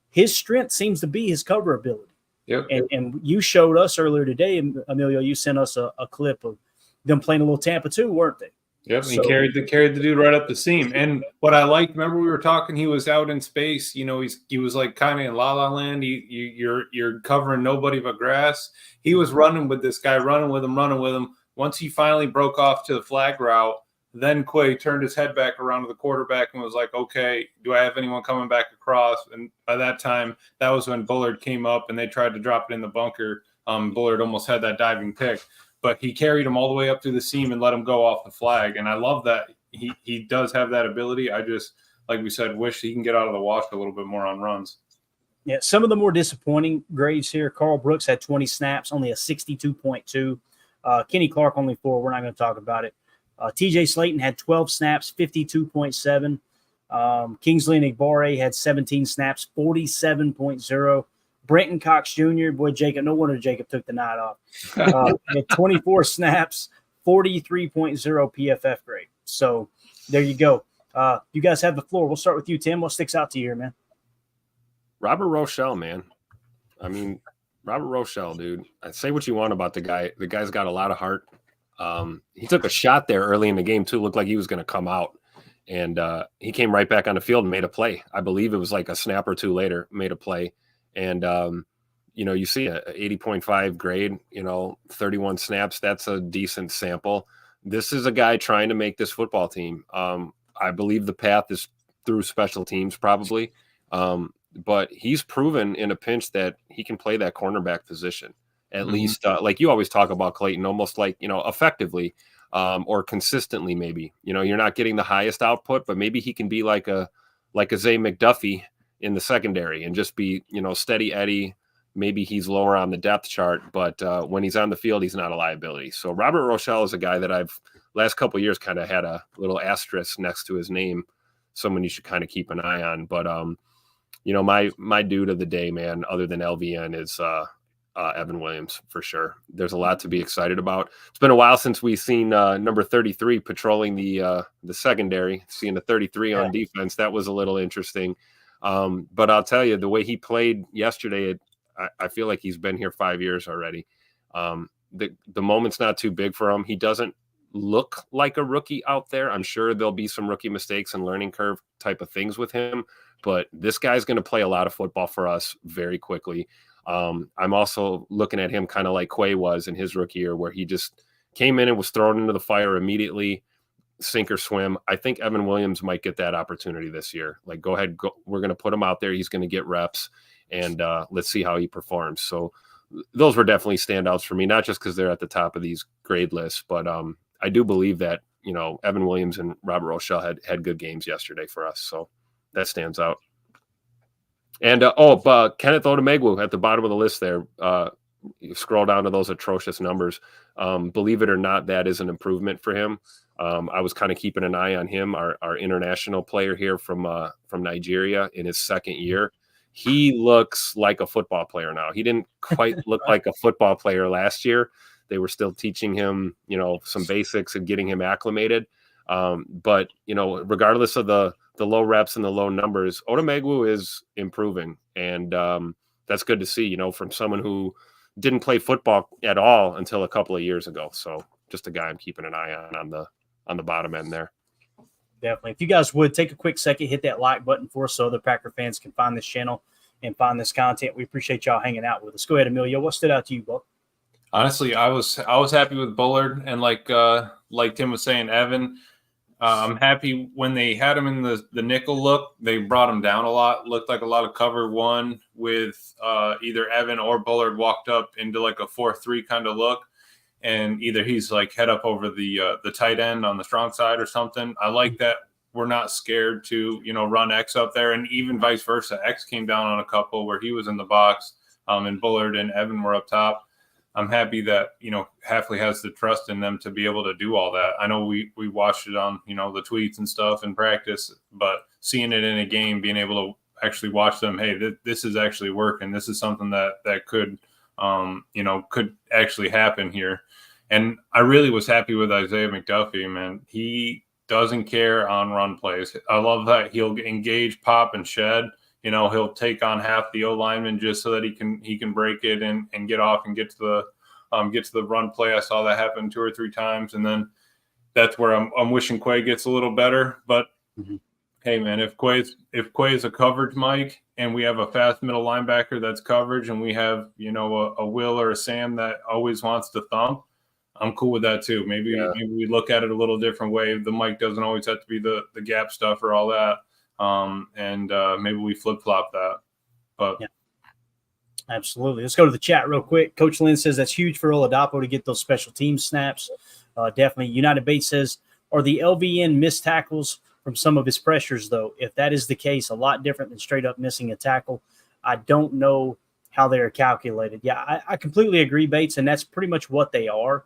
His strength seems to be his cover ability. Yep. And you showed us earlier today, Emilio, you sent us a clip of them playing a little Tampa too, weren't they? Yep, he carried the dude right up the seam. And what I liked, remember we were talking, he was out in space. He was like kind of in La La Land. You're covering nobody but grass. He was running with this guy, running with him. Once he finally broke off to the flag route, then Quay turned his head back around to the quarterback and was like, okay, do I have anyone coming back across? And by that time, that was when Bullard came up and they tried to drop it in the bunker. Bullard almost had that diving pick. But he carried him all the way up through the seam and let him go off the flag. And I love that he does have that ability. I just, like we said, wish he can get out of the wash a little bit more on runs. Yeah, some of the more disappointing grades here. Carl Brooks had 20 snaps, only a 62.2. Kenny Clark, only 4. We're not going to talk about it. TJ Slayton had 12 snaps, 52.7. Kingsley Enagbare had 17 snaps, 47.0. Brenton Cox Jr., boy, Jacob, no wonder Jacob took the night off. Had 24 snaps, 43.0 PFF grade. So there you go. You guys have the floor. We'll start with you, Tim. What sticks out to you here, man? Robert Rochelle, man. I mean, Robert Rochelle, dude. Say what you want about the guy. The guy's got a lot of heart. He took a shot there early in the game, too. Looked like he was going to come out. And he came right back on the field and made a play. I believe it was like a snap or two later, made a play. And, you see a 80.5 grade, 31 snaps. That's a decent sample. This is a guy trying to make this football team. I believe the path is through special teams probably. But he's proven in a pinch that he can play that cornerback position. At least like you always talk about Clayton, almost like, effectively or consistently maybe. You're not getting the highest output, but maybe he can be like a Zay McDuffie in the secondary and just be, steady Eddie. Maybe he's lower on the depth chart, but when he's on the field, he's not a liability. So Robert Rochelle is a guy that I've last couple of years kind of had a little asterisk next to his name, someone you should kind of keep an eye on. But, my dude of the day, man, other than LVN is Evan Williams for sure. There's a lot to be excited about. It's been a while since we've seen number 33 patrolling the secondary, seeing the 33 on defense. That was a little interesting. But I'll tell you, the way he played yesterday, I feel like he's been here 5 years already. The moment's not too big for him. He doesn't look like a rookie out there. I'm sure there'll be some rookie mistakes and learning curve type of things with him, but this guy's going to play a lot of football for us very quickly. I'm also looking at him kind of like Quay was in his rookie year, where he just came in and was thrown into the fire immediately. Sink or swim. I think Evan Williams might get that opportunity this year. Like, go ahead. We're going to put him out there. He's going to get reps, and let's see how he performs. So those were definitely standouts for me, not just because they're at the top of these grade lists, but I do believe that, Evan Williams and Robert Rochelle had good games yesterday for us. So that stands out. And, Kenneth Odumegwu at the bottom of the list there. you scroll down to those atrocious numbers. Believe it or not, that is an improvement for him. I was kind of keeping an eye on him, our international player here from Nigeria in his second year. He looks like a football player now. He didn't quite look like a football player last year. They were still teaching him, some basics and getting him acclimated. But, regardless of the low reps and the low numbers, Odumegwu is improving. And that's good to see, from someone who didn't play football at all until a couple of years ago. So just a guy I'm keeping an eye on the bottom end there. Definitely. If you guys would take a quick second, hit that like button for us so other Packer fans can find this channel and find this content. We appreciate y'all hanging out with us. Go ahead, Emilio. What stood out to you, Buck? Honestly, I was happy with Bullard, and like Tim was saying, Evan. I'm happy when they had him in the nickel look. They brought him down a lot. Looked like a lot of cover one with either Evan or Bullard walked up into like a 4-3 kind of look, and either he's like head up over the tight end on the strong side or something. I like that we're not scared to run X up there, and even vice versa. X came down on a couple where he was in the box, and Bullard and Evan were up top. I'm happy that, Hafley has the trust in them to be able to do all that. I know we watched it on, the tweets and stuff in practice, but seeing it in a game, being able to actually watch them, hey, this is actually working. This is something that could, could actually happen here. And I really was happy with Isaiah McDuffie, man. He doesn't care on run plays. I love that he'll engage, pop, and shed. He'll take on half the O lineman just so that he can break it and get off and get to the run play. I saw that happen 2 or 3 times, and then that's where I'm wishing Quay gets a little better. But hey, man, if Quay is a coverage Mike, and we have a fast middle linebacker that's coverage, and we have a Will or a Sam that always wants to thump, I'm cool with that too. Maybe we look at it a little different way. The Mike doesn't always have to be the gap stuff or all that. Maybe we flip-flop that. But yeah, absolutely. Let's go to the chat real quick. Coach Lynn says that's huge for Oladapo to get those special team snaps. Definitely. United Bates says, are the LVN missed tackles from some of his pressures, though? If that is the case, a lot different than straight up missing a tackle. I don't know how they are calculated. Yeah, I completely agree, Bates, and that's pretty much what they are.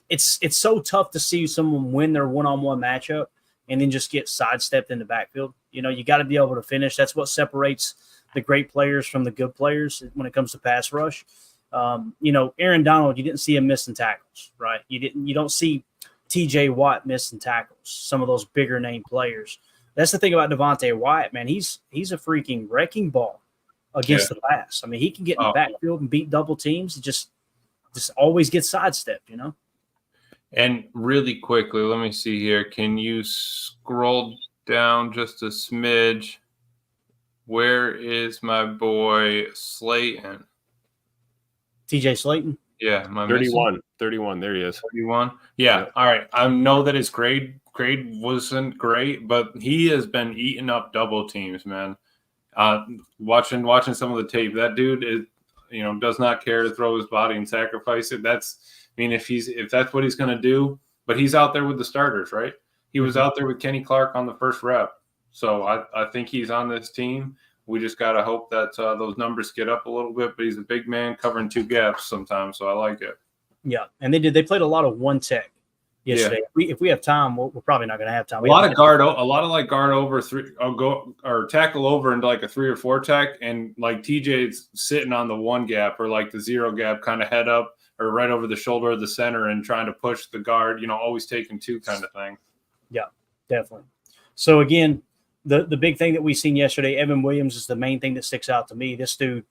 It's so tough to see someone win their one-on-one matchup and then just get sidestepped in the backfield. You got to be able to finish. That's what separates the great players from the good players when it comes to pass rush. Aaron Donald, you didn't see him missing tackles, right? You don't see TJ Watt missing tackles, some of those bigger name players. That's the thing about Devontae Wyatt, man. He's a freaking wrecking ball against the pass. I mean, he can get in the backfield and beat double teams. He just always gets sidestepped, And really quickly, let me see here. Can you scroll down just a smidge? Where is my boy Slayton? TJ Slayton? Yeah. 31. 31. There he is. 31. Yeah. All right. I know that his grade wasn't great, but he has been eating up double teams, man. Watching some of the tape, that dude is, does not care to throw his body and sacrifice it. If that's what he's going to do, but he's out there with the starters, right? He was out there with Kenny Clark on the first rep. So I think he's on this team. We just got to hope that those numbers get up a little bit, but he's a big man covering 2 gaps sometimes. So I like it. Yeah. And they played a lot of one tech yesterday. Yeah. If we have time, we're probably not going to have time. A lot of guard over 3 or tackle over into like a 3 or 4 tech. And like TJ's sitting on the 1 gap or like the 0 gap, kind of head up or right over the shoulder of the center and trying to push the guard, always taking 2 kind of thing. Yeah, definitely. So again, the big thing that we seen yesterday, Evan Williams is the main thing that sticks out to me. This dude,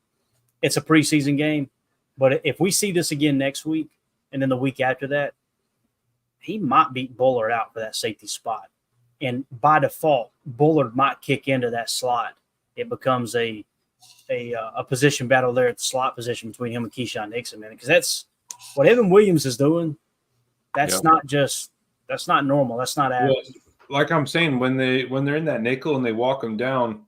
it's a preseason game, but if we see this again next week and then the week after that, he might beat Bullard out for that safety spot. And by default, Bullard might kick into that slot. It becomes a position battle there at the slot position between him and Keyshawn Nixon, man, because that's what Evan Williams is doing. That's not normal. That's not average. Well, like I'm saying, when they're in that nickel and they walk them down,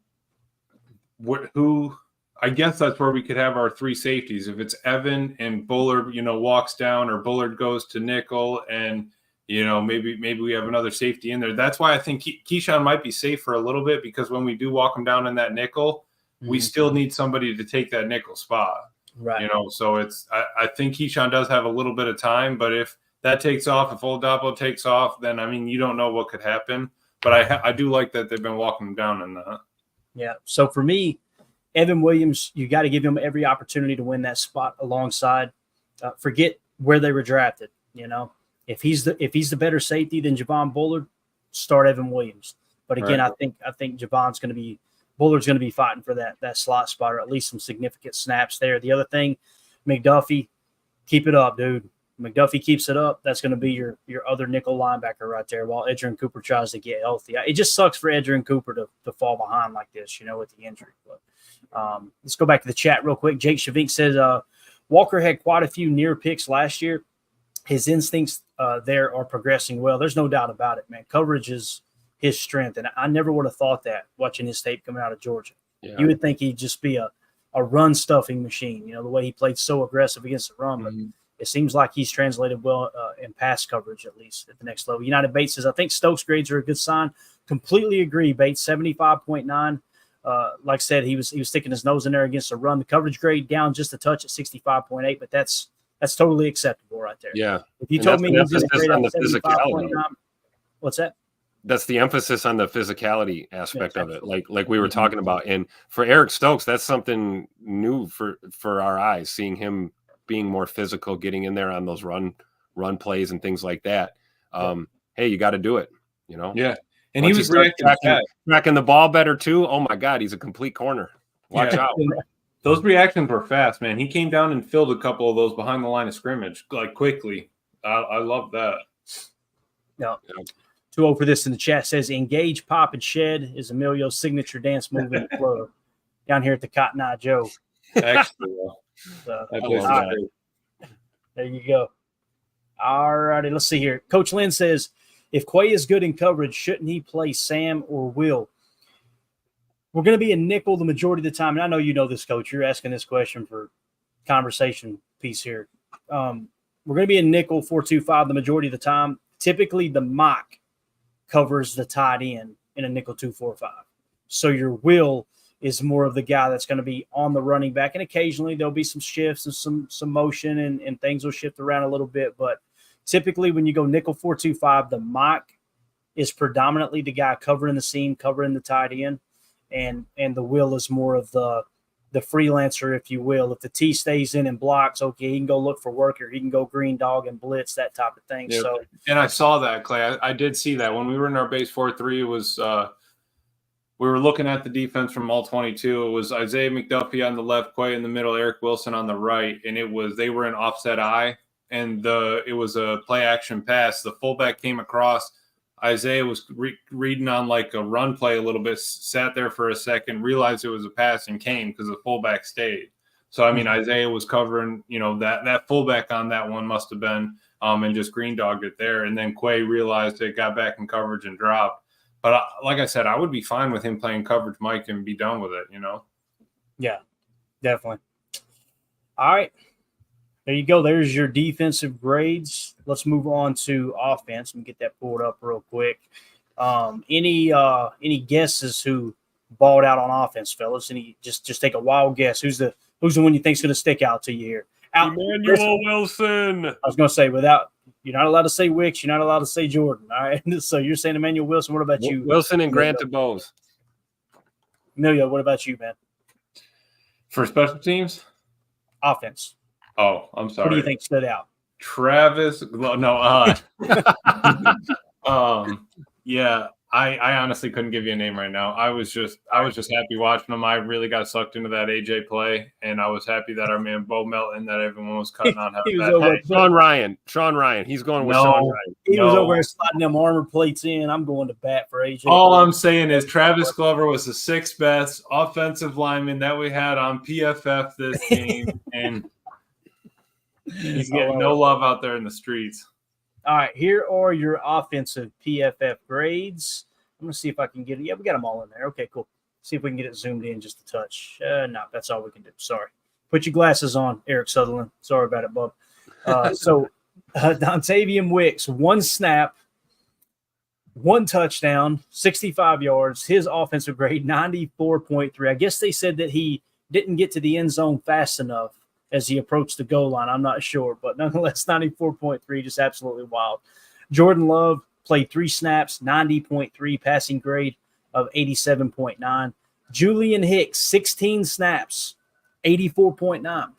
I guess that's where we could have our 3 safeties. If it's Evan and Bullard, walks down, or Bullard goes to nickel, and maybe we have another safety in there. That's why I think Keyshawn might be safe for a little bit, because when we do walk him down in that nickel, we still need somebody to take that nickel spot. Right. You know, so I think Keyshawn does have a little bit of time, but if that takes off, if Oladapo takes off, then I mean, you don't know what could happen. But I do like that they've been walking him down in that. Yeah. So for me, Evan Williams, you got to give him every opportunity to win that spot alongside. Forget where they were drafted. You know, if he's the better safety than Javon Bullard, start Evan Williams. But again, Right. I think Bullard's going to be fighting for that slot spot, or at least some significant snaps there. The other thing, McDuffie, keep it up, dude. McDuffie keeps it up. That's going to be your other nickel linebacker right there while Edgerrin Cooper tries to get healthy. It just sucks for Edgerrin Cooper to fall behind like this, you know, with the injury. But let's go back to the chat real quick. Jake Shavink says Walker had quite a few near picks last year. His instincts there are progressing well. There's no doubt about it, man. Coverage is his strength, and I never would have thought that watching his tape coming out of Georgia. Yeah. You would think he'd just be a run stuffing machine, you know, the way he played so aggressive against the run. But it seems like he's translated well in pass coverage, at least at the next level. United Bates says, I think Stokes grades are a good sign. Completely agree, Bates, 75.9. Like I said, he was sticking his nose in there against the run. The coverage grade down just a touch at 65.8, but that's totally acceptable right there. Yeah. If you And told that's me an he was emphasis grade on at the physicality. 75.9, what's that? That's the emphasis on the physicality aspect of it, absolutely. like we were talking about. And for Eric Stokes, that's something new for our eyes, seeing him being more physical, getting in there on those run plays and things like that. Hey, you got to do it, you know? Yeah. And Once he was starts reacting tracking the ball better too. Oh my God, he's a complete corner. Watch out. Those reactions were fast, man. He came down and filled a couple of those behind the line of scrimmage, like quickly. I love that. No. 2-0 for this in the chat says, engage, pop, and shed is Emilio's signature dance move in the club down here at the Cotton Eye Joe. Actually, So, that place is all right. great. There you go. All righty, let's see here. Coach Lynn says, if Quay is good in coverage, shouldn't he play Sam or Will? We're going to be a nickel the majority of the time. And I know you know this, Coach. You're asking this question for conversation piece here. We're going to be a nickel 4-2-5 the majority of the time. Typically, the mock covers the tight end in a nickel 2-4-5. So your Will is more of the guy that's going to be on the running back. And occasionally there'll be some shifts and some motion and things will shift around a little bit. But typically when you go nickel 4-2-5, the mock is predominantly the guy covering the seam, covering the tight end. And the Will is more of the freelancer, if you will. If the T stays in and blocks, okay, he can go look for work, or he can go green dog and blitz, that type of thing. Yep. So, and I saw that, Clay. I did see that when we were in our base 4-3. It was we were looking at the defense from all 22. It was Isaiah McDuffie on the left, Quay in the middle, Eric Wilson on the right, and they were in offset eye, and it was a play action pass. The fullback came across. Isaiah was reading on like a run play a little bit, sat there for a second, realized it was a pass, and came because the fullback stayed. So, I mean, Isaiah was covering, you know, that fullback on that one must have been and just green dogged it there. And then Quay realized it, got back in coverage and dropped. But like I said, I would be fine with him playing coverage, Mike, and be done with it, you know? yeah, definitely. All right. There you go. There's your defensive grades. Let's move on to offense. Let me get that pulled up real quick. Any guesses who balled out on offense, fellas? Just take a wild guess. Who's the one you think's going to stick out to you here? Emmanuel Wilson. I was going to say you're not allowed to say Wicks. You're not allowed to say Jordan. All right. So you're saying Emmanuel Wilson. What about you? Wilson and Grant DeBose. Emilio, what about you, man? For special teams? Offense. Oh, I'm sorry. What do you think stood out? Travis? No. Yeah. I honestly couldn't give you a name right now. I was just happy watching him. I really got sucked into that AJ play, and I was happy that our man Bo Melton, that everyone was cutting on. Sean Ryan. He's going with Sean Ryan. He was over there sliding them armor plates in. I'm going to bat for AJ. All I'm saying is Travis Glover was the sixth best offensive lineman that we had on PFF this game, and he's getting no love out there in the streets. All right, here are your offensive PFF grades. I'm going to see if I can get it. Yeah, we got them all in there. Okay, cool. See if we can get it zoomed in just a touch. No, that's all we can do. Sorry. Put your glasses on, Eric Sutherland. Sorry about it, bub. So Dontavian Wicks, 1 snap, 1 touchdown, 65 yards. His offensive grade, 94.3. I guess they said that he didn't get to the end zone fast enough as he approached the goal line. I'm not sure, but nonetheless, 94.3, just absolutely wild. Jordan Love played 3 snaps, 90.3 passing grade of 87.9. Julian Hicks, 16 snaps, 84.9.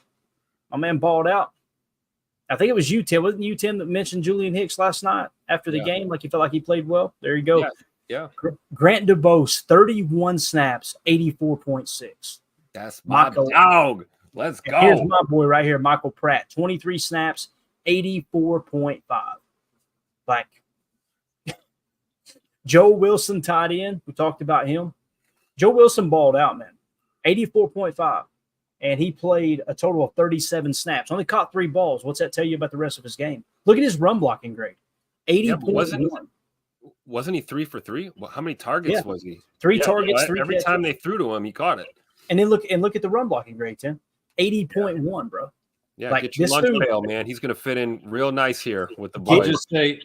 My man balled out. I think it was you, Tim. Wasn't you, Tim, that mentioned Julian Hicks last night after the game? Like, you felt like he played well? There you go. Yeah. Grant DuBose, 31 snaps, 84.6. That's my dog. Let's go. Here's my boy right here, Michael Pratt, 23 snaps, 84.5. Like, Joe Wilson tied in. We talked about him. Joe Wilson balled out, man. 84.5. And he played a total of 37 snaps. Only caught 3 balls. What's that tell you about the rest of his game? Look at his run blocking grade. 80.1. Wasn't he 3 for 3? Well, how many targets was he? 3 targets, 3 every catches. time they threw to him, he caught it. And then look at the run blocking grade, Tim. 80.1, bro. Yeah, like, get your lunch pail, man. He's going to fit in real nice here with the ball. I'll just say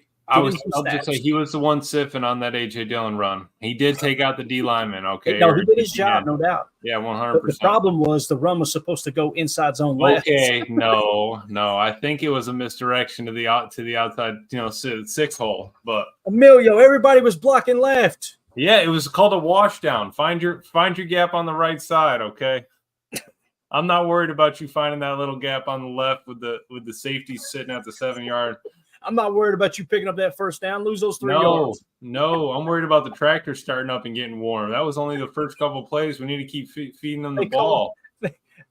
he was the one siphing on that A.J. Dillon run. He did take out the D lineman, okay? No, he did his job, no doubt. Yeah, 100%. The problem was the run was supposed to go inside zone left. Okay, no. I think it was a misdirection to the outside, 6 hole. But Emilio, everybody was blocking left. Yeah, it was called a wash down. Find your gap on the right side, okay? I'm not worried about you finding that little gap on the left with the safety sitting at the 7-yard. I'm not worried about you picking up that first down, lose those 3 yards. No, I'm worried about the tractor starting up and getting warm. That was only the first couple plays. We need to keep feeding them the ball.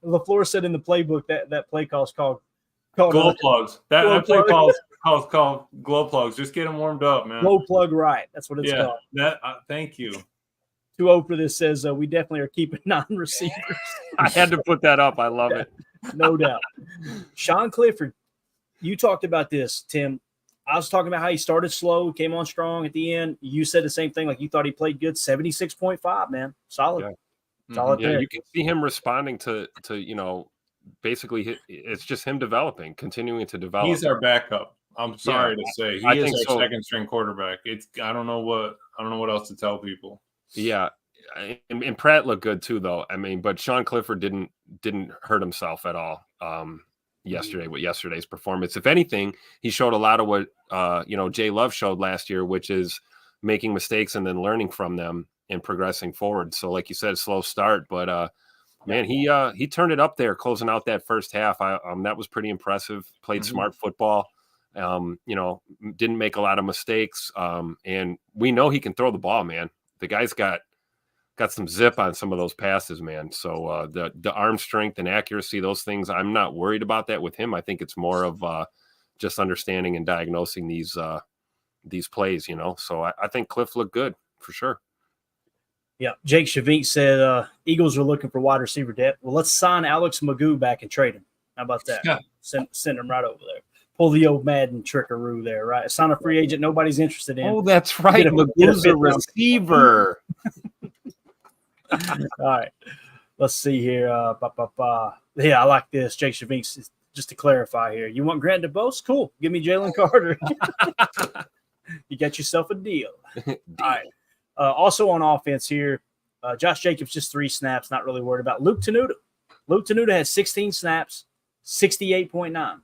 LaFleur said in the playbook that play call is called glow plugs. That play call is called glow plugs. Just get them warmed up, man. Glow plug right. That's what it's called. Thank you. 2-0 for this says we definitely are keeping 9 receivers. I had to put that up. I love it. No doubt. Sean Clifford, you talked about this, Tim. I was talking about how he started slow, came on strong at the end. You said the same thing, like you thought he played good. 76.5, man. Solid. Yeah. Solid there. You can see him responding to basically it's just him developing, continuing to develop. He's our backup. I'm sorry to say. He is our second string quarterback. I don't know what else to tell people. Yeah. And Pratt looked good too, though. I mean, but Sean Clifford didn't hurt himself at all. Yesterday with yesterday's performance. If anything, he showed a lot of what Jay Love showed last year, which is making mistakes and then learning from them and progressing forward. So like you said, slow start, but man, he turned it up there closing out that first half. That was pretty impressive. Played smart football. Didn't make a lot of mistakes. And we know he can throw the ball, man. The guy's got some zip on some of those passes, man. So the arm strength and accuracy, those things, I'm not worried about that with him. I think it's more of just understanding and diagnosing these plays, So I think Cliff looked good for sure. Yeah. Jake Shavink said Eagles are looking for wide receiver depth. Well, let's sign Alex Magoo back and trade him. How about that? Yeah. Send him right over there. Pull the old Madden trickaroo there, right? Sign a free agent nobody's interested in. Oh, that's right. Magoo's a receiver. All right, let's see here. Yeah, I like this. Jake Shavink, just to clarify here, you want Grant DuBose? Cool. Give me Jalen Carter. You got yourself a deal. All right. Also on offense here, Josh Jacobs, just 3 snaps, not really worried about. Luke Tenuta. Luke Tenuta has 16 snaps, 68.9.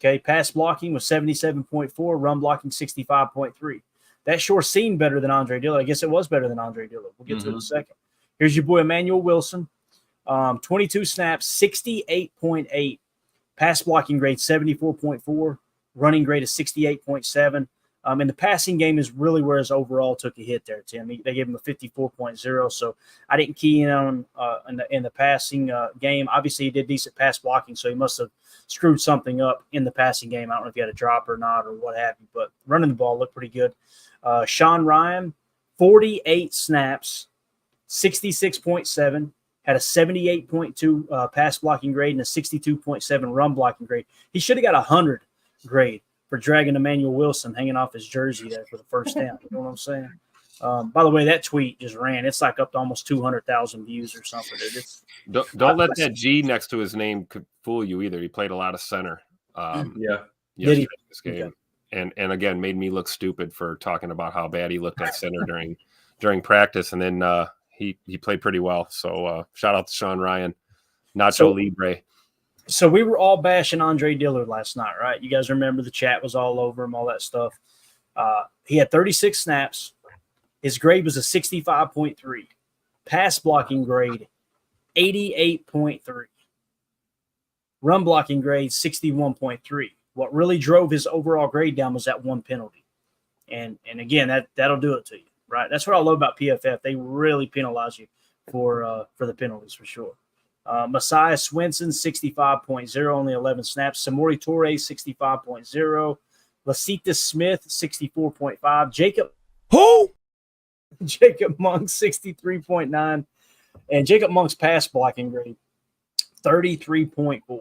Okay, pass blocking was 77.4, run blocking 65.3. That sure seemed better than Andre Dillard. I guess it was better than Andre Dillard. We'll get to it in a second. Here's your boy Emmanuel Wilson, 22 snaps, 68.8, pass blocking grade 74.4, running grade is 68.7. And the passing game is really where his overall took a hit there, Tim. They gave him a 54.0, so I didn't key in on in the passing game. Obviously, he did decent pass blocking, so he must have screwed something up in the passing game. I don't know if he had a drop or not or what have you, but running the ball looked pretty good. Sean Ryan, 48 snaps, 66.7, had a 78.2 pass blocking grade and a 62.7 run blocking grade. He should have got a 100 grade for dragging Emmanuel Wilson hanging off his jersey there for the first down. You know what I'm saying? By the way, that tweet just ran. It's like up to almost 200,000 views or something. Don't let that G next to his name fool you either. He played a lot of center. Yesterday this game. Okay. And again, made me look stupid for talking about how bad he looked at center during practice. And then he played pretty well. So shout out to Sean Ryan, Nacho Libre. So we were all bashing Andre Dillard last night, right? You guys remember the chat was all over him, all that stuff. He had 36 snaps. His grade was a 65.3. Pass blocking grade, 88.3. Run blocking grade, 61.3. What really drove his overall grade down was that one penalty. And again, that'll do it to you, right? That's what I love about PFF. They really penalize you for the penalties for sure. Messiah Swinson, 65.0, only 11 snaps. Samori Torre, 65.0. Lasita Smith, 64.5. Jacob Monk, 63.9. And Jacob Monk's pass blocking grade, 33.4.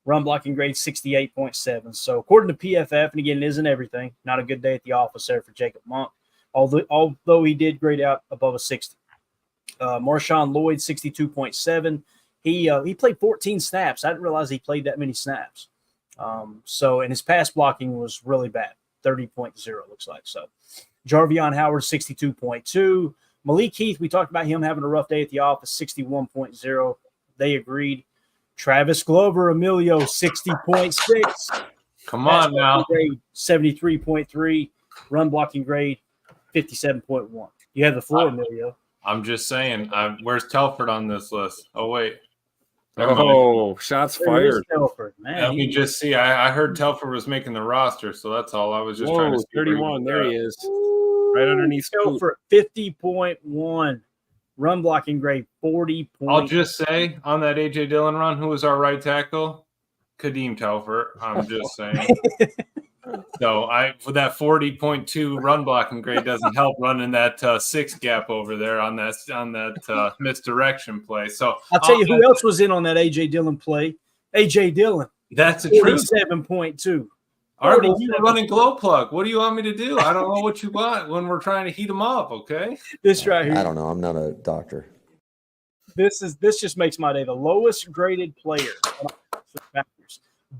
Run blocking grade, 68.7. So according to PFF, and again, it isn't everything, not a good day at the office there for Jacob Monk, although he did grade out above a 60. Marshawn Lloyd, 62.7. He played 14 snaps. I didn't realize he played that many snaps. And his pass blocking was really bad, 30.0 looks like. So Jarvion Howard, 62.2. Malik Heath, we talked about him having a rough day at the office, 61.0. They agreed. Travis Glover, Emilio, 60.6. Come on now. Grade, 73.3. Run blocking grade, 57.1. You have the floor, Emilio. I'm just saying, where's Telford on this list? Oh, wait. Oh, shots fired. Telford, man. Let me just see. I heard Telford was making the roster, so that's all. I was just trying to see. 31. There he is. Right underneath Telford, 50.1. Run blocking grade, 40. I'll just say, on that A.J. Dillon run, who was our right tackle? Kadeem Telford. I'm just saying. So with that 40.2 run blocking grade doesn't help running that 6 gap over there on that misdirection play. So I'll tell you who else was in on that A.J. Dillon play. A.J. Dillon. That's the truth. 47.2. All right, you're running glow plug. What do you want me to do? I don't know what you want when we're trying to heat them up. Okay. This right here. I don't know. I'm not a doctor. This just makes my day. The lowest graded player.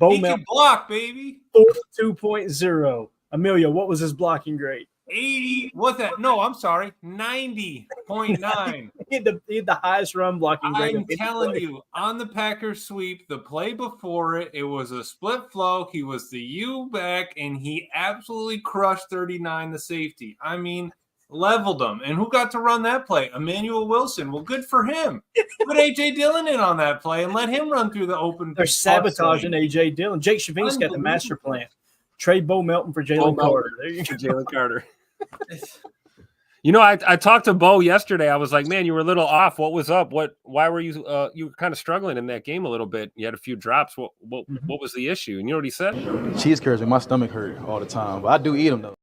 He can block, baby. 42.0. Emilio, what was his blocking grade? 80. What's that? No, I'm sorry. 90.9. He had the highest run blocking grade. I'm telling you, on the Packers sweep, the play before it was a split flow. He was the U back, and he absolutely crushed 39, the safety. I mean, leveled them. And who got to run that play? Emmanuel Wilson. Well, good for him. Put A.J. Dillon in on that play and let him run through the open. They're sabotaging A.J. Dillon. Jake Shavin's got the master plan. Trade Bo Melton for Jalen Carter. There you go. Jalen Carter. You know, I talked to Bo yesterday. I was like, man, you were a little off. What was up? Why were you you were kind of struggling in that game a little bit? You had a few drops. What was the issue? And you know what he said? Cheese curds make my stomach hurt all the time, but I do eat them though.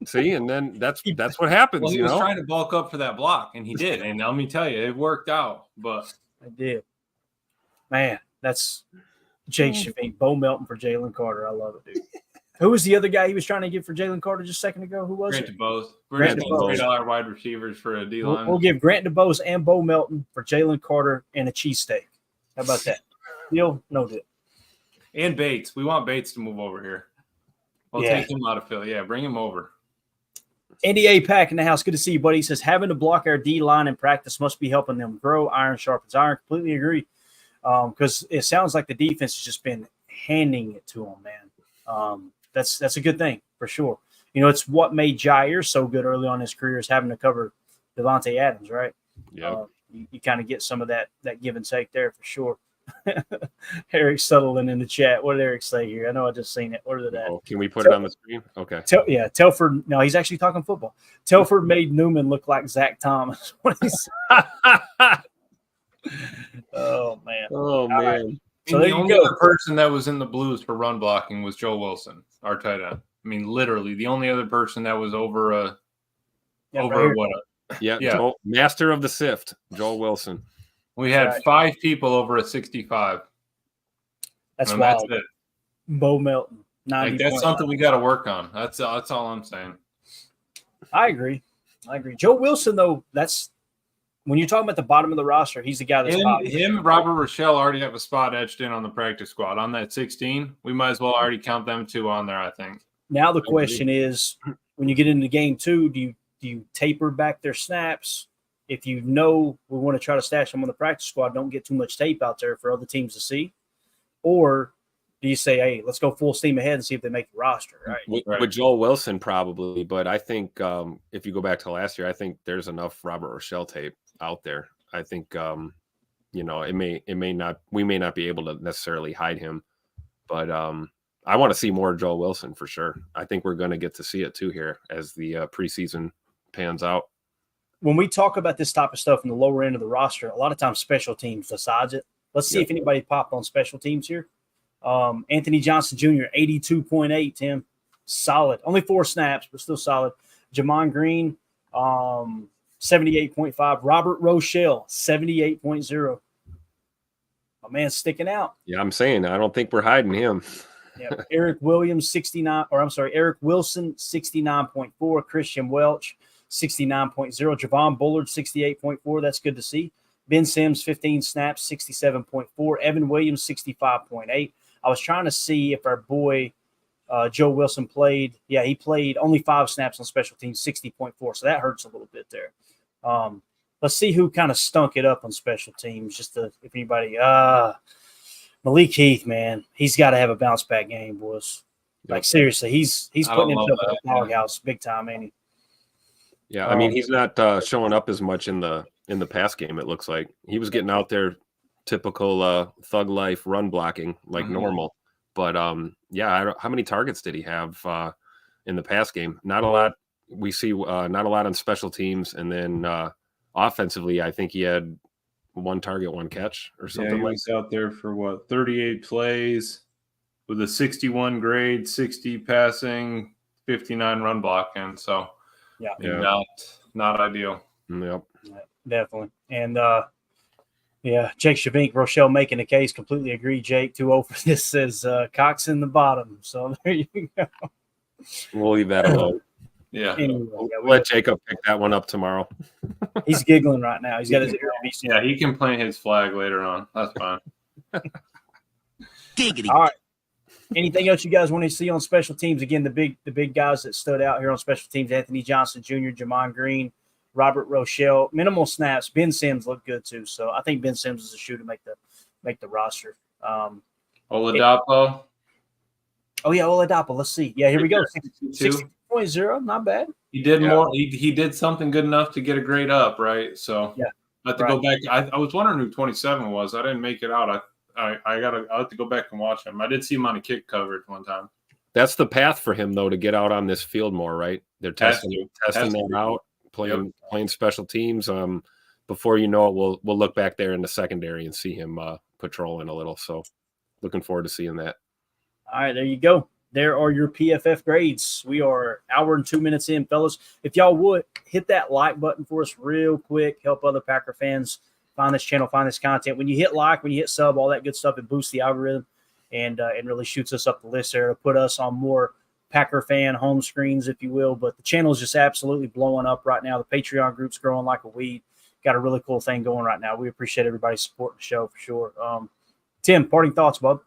See, and then that's what happens. Well, he was trying to bulk up for that block, and he did. And let me tell you, it worked out. But I did. Man, that's Jake Shavin. Bo Melton for Jalen Carter. I love it, dude. Who was the other guy he was trying to get for Jalen Carter just a second ago? Who was it? Grant Grant DeBose. $3 wide receivers for a D line. We'll give Grant DeBose and Bo Melton for Jalen Carter and a cheesesteak. How about that? Deal? No deal. And Bates. We want Bates to move over here. We'll take him out of Philly. Yeah, bring him over. Andy A. Pack in the house. Good to see you, buddy. He says, having to block our D line in practice must be helping them grow. Iron sharpens iron. Completely agree. Because it sounds like the defense has just been handing it to them, man. That's a good thing for sure. You know, it's what made Jair so good early on in his career is having to cover Devontae Adams, right? Yeah. You kind of get some of that give and take there for sure. Eric Sutherland in the chat. What did Eric say here? I know I just seen it. What did that? Can we put it on the screen? Okay. Telford. No, he's actually talking football. Telford made Newman look like Zach Thomas. Oh man. Oh man. Right. So the only other person that was in the Blues for run blocking was Joe Wilson, our tight end. I mean, literally, the only other person that was over Joel, master of the sift, Joel Wilson. We had 5 people over a 65. That's wild. That's it. Bo Melton. That's something we got to work on. That's all I'm saying. I agree. Joe Wilson, though, that's when you're talking about the bottom of the roster, he's the guy that's him, Robert Rochelle already have a spot etched in on the practice squad. On that 16, we might as well already count them 2 on there, I think. Now the question is, when you get into game 2, do you taper back their snaps? If you know we want to try to stash them on the practice squad, don't get too much tape out there for other teams to see. or do you say, hey, let's go full steam ahead and see if they make the roster? Right. With Joel Wilson, probably. But I think if you go back to last year, I think there's enough Robert Rochelle tape out there. I think, you know, we may not be able to necessarily hide him, but I want to see more Joel Wilson for sure. I think we're going to get to see it too here as the preseason pans out. When we talk about this type of stuff in the lower end of the roster, a lot of times special teams decides it. Let's see if anybody popped on special teams here. Anthony Johnson Jr., 82.8, Tim. Solid. Only 4 snaps, but still solid. Jamon Green, 78.5. Robert Rochelle, 78.0. My man's sticking out. Yeah, I'm saying I don't think we're hiding him. Yeah. Eric Wilson, 69.4. Christian Welch, 69.0. Javon Bullard, 68.4. That's good to see. Ben Sims, 15 snaps, 67.4. Evan Williams, 65.8. I was trying to see if our boy Joe Wilson played. Yeah, he played only 5 snaps on special teams, 60.4. So that hurts a little bit there. Let's see who kind of stunk it up on special teams. If anybody, Malik Heath, man, he's got to have a bounce back game, boys. Like seriously, he's putting himself in the doghouse big time, ain't he? Yeah, I mean he's not showing up as much in the pass game. It looks like he was getting out there, typical thug life run blocking like normal. But how many targets did he have in the pass game? Not a lot. We see not a lot on special teams, and then offensively, I think he had 1 target, 1 catch, or something. Yeah, he was out there for 38 plays with a 61 grade, 60 passing, 59 run blocking. So not ideal. Yep. Definitely. And Jake Shavink, Rochelle making a case. Completely agree, Jake. 2-0 for this says Cox in the bottom. So there you go. We'll leave that alone. Yeah. Anyway, we'll let Jacob pick that one up tomorrow. He's giggling right now. He's got his ear piece. Yeah, he can plant his flag later on. That's fine. Giggity. All right. Anything else you guys want to see on special teams? Again, the big guys that stood out here on special teams: Anthony Johnson Jr., Jamon Green, Robert Rochelle. Minimal snaps. Ben Sims looked good too. So I think Ben Sims is a shoe to make the roster. Oladapo. Oladapo. Let's see. Yeah, here we go. 60.0. Not bad. He did more. He did something good enough to get a grade up, right? So I have to go back. I was wondering who 27 was. I didn't make it out. I have to go back and watch him. I did see him on a kick coverage one time. That's the path for him though, to get out on this field more, right? They're testing that out, playing special teams. Before you know it, we'll look back there in the secondary and see him patrolling a little. So looking forward to seeing that. All right, there you go. There are your PFF grades. We are hour and 2 minutes in, fellas. If y'all would hit that like button for us real quick, help other Packer fans find this channel, find this content. When you hit like, when you hit sub, all that good stuff, it boosts the algorithm and really shoots us up the list there to put us on more Packer fan home screens, if you will. But the channel is just absolutely blowing up right now. The Patreon group's growing like a weed. Got a really cool thing going right now. We appreciate everybody supporting the show for sure. Tim, parting thoughts, bub?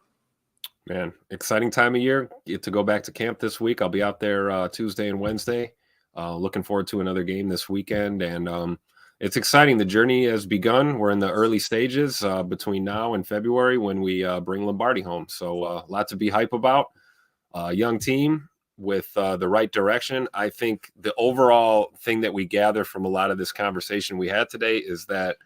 Man, exciting time of year. Get to go back to camp this week. I'll be out there Tuesday and Wednesday. Looking forward to another game this weekend. And it's exciting. The journey has begun. We're in the early stages between now and February when we bring Lombardi home. So a lot to be hype about. Young team with the right direction. I think the overall thing that we gather from a lot of this conversation we had today is that,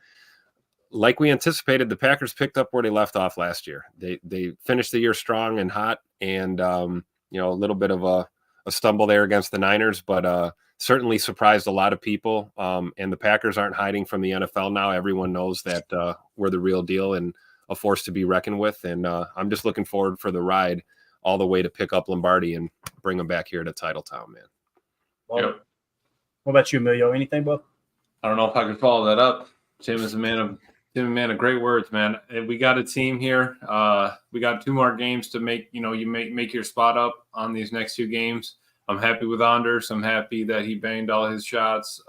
like we anticipated, the Packers picked up where they left off last year. They finished the year strong and hot, and a little bit of a stumble there against the Niners, but certainly surprised a lot of people. And the Packers aren't hiding from the NFL now. Everyone knows that we're the real deal and a force to be reckoned with. And I'm just looking forward for the ride all the way to pick up Lombardi and bring them back here to Titletown, man. What about you, Emilio? Anything, bub? I don't know if I can follow that up. Tim is a man of great words, man. We got a team here. We got 2 more games to make. You make your spot up on these next 2 games. I'm happy with Anders. I'm happy that he banged all his shots,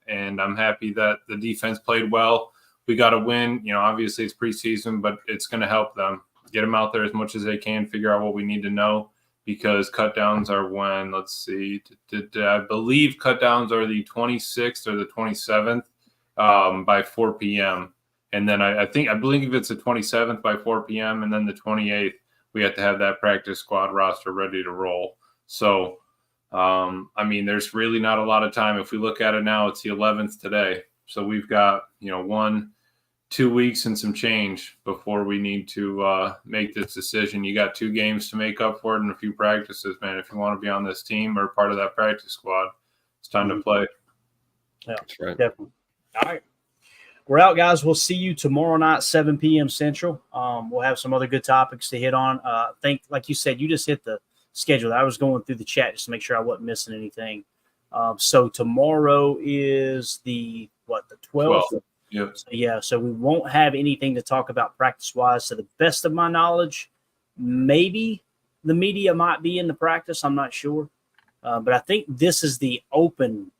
and I'm happy that the defense played well. We got to win. Obviously it's preseason, but it's going to help them get them out there as much as they can. Figure out what we need to know, because cutdowns are when. Let's see. I believe cutdowns are the 26th or the 27th. By 4 p.m. And then I believe it's the 27th by 4 p.m. And then the 28th, we have to have that practice squad roster ready to roll. So, I mean, there's really not a lot of time. If we look at it now, it's the 11th today. So we've got, 1-2 weeks and some change before we need to make this decision. You got 2 games to make up for it and a few practices, man. If you want to be on this team or part of that practice squad, it's time to play. Yeah, That's right. definitely. All right. We're out, guys. We'll see you tomorrow night, 7 p.m. Central. We'll have some other good topics to hit on. I think, like you said, you just hit the schedule. I was going through the chat just to make sure I wasn't missing anything. So tomorrow is the 12th? Yep. So we won't have anything to talk about practice-wise. To the best of my knowledge, maybe the media might be in the practice. I'm not sure. But I think this is the open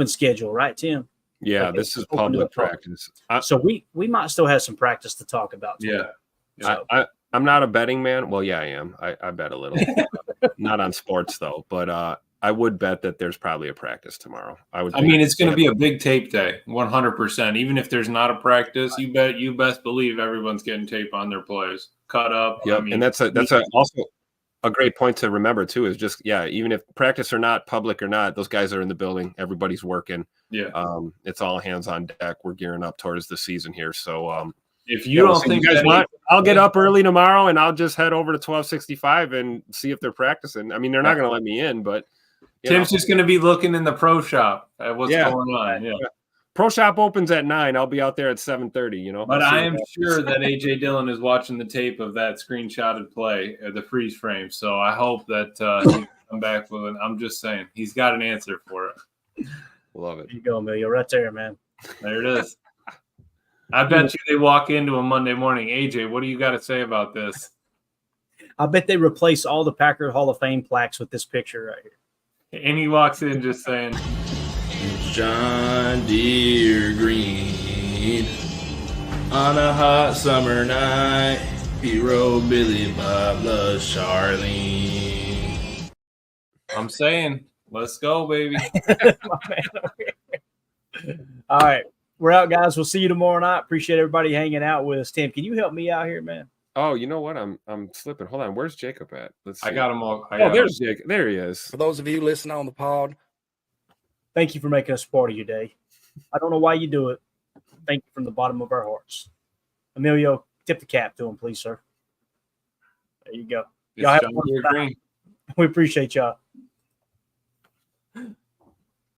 schedule, right, Tim? Yeah, Okay, this is open to the public public. practice. So we might still have some practice to talk about. Yeah. So, I'm not a betting man. Well, yeah, I am. I bet a little. Not on sports though, but I would bet that there's probably a practice tomorrow. I mean, it's going to be a big tape day, 100%. Even if there's not a practice, you best believe everyone's getting tape on their plays, cut up. Yep, and that's also a great point to remember too. Is just even if practice or not, public or not, those guys are in the building. Everybody's working. Yeah, it's all hands on deck. We're gearing up towards the season here. So if you don't think you guys want, I'll get up early tomorrow and I'll just head over to 1265 and see if they're practicing. I mean, they're not going to let me in, but Tim's just going to be looking in the pro shop at what's going on. Yeah. Pro shop opens at 9. I'll be out there at 7:30. But I am sure that AJ Dillon is watching the tape of that screenshotted play, the freeze frame. So I hope that he can come back with it. I'm just saying he's got an answer for it. Love it. there you go, Emilio, right there, man. There it is. I bet you they walk into a Monday morning. AJ, what do you got to say about this? I bet they replace all the Packer Hall of Fame plaques with this picture right here. And he walks in just saying, John Deere green on a hot summer night. Hero Billy Bob loves Charlene. I'm saying, let's go, baby. All right. We're out, guys. We'll see you tomorrow night. Appreciate everybody hanging out with us. Tim, can you help me out here, man? Oh, you know what? I'm slipping. Hold on. Where's Jacob at? Let's see. I got him all. There's Jacob. There he is. For those of you listening on the pod, Thank you for making us part of your day. I don't know why you do it. Thank you from the bottom of our hearts. Emilio, tip the cap to him, please, sir. There you go. Y'all have John fun Deere tonight. green. We appreciate y'all.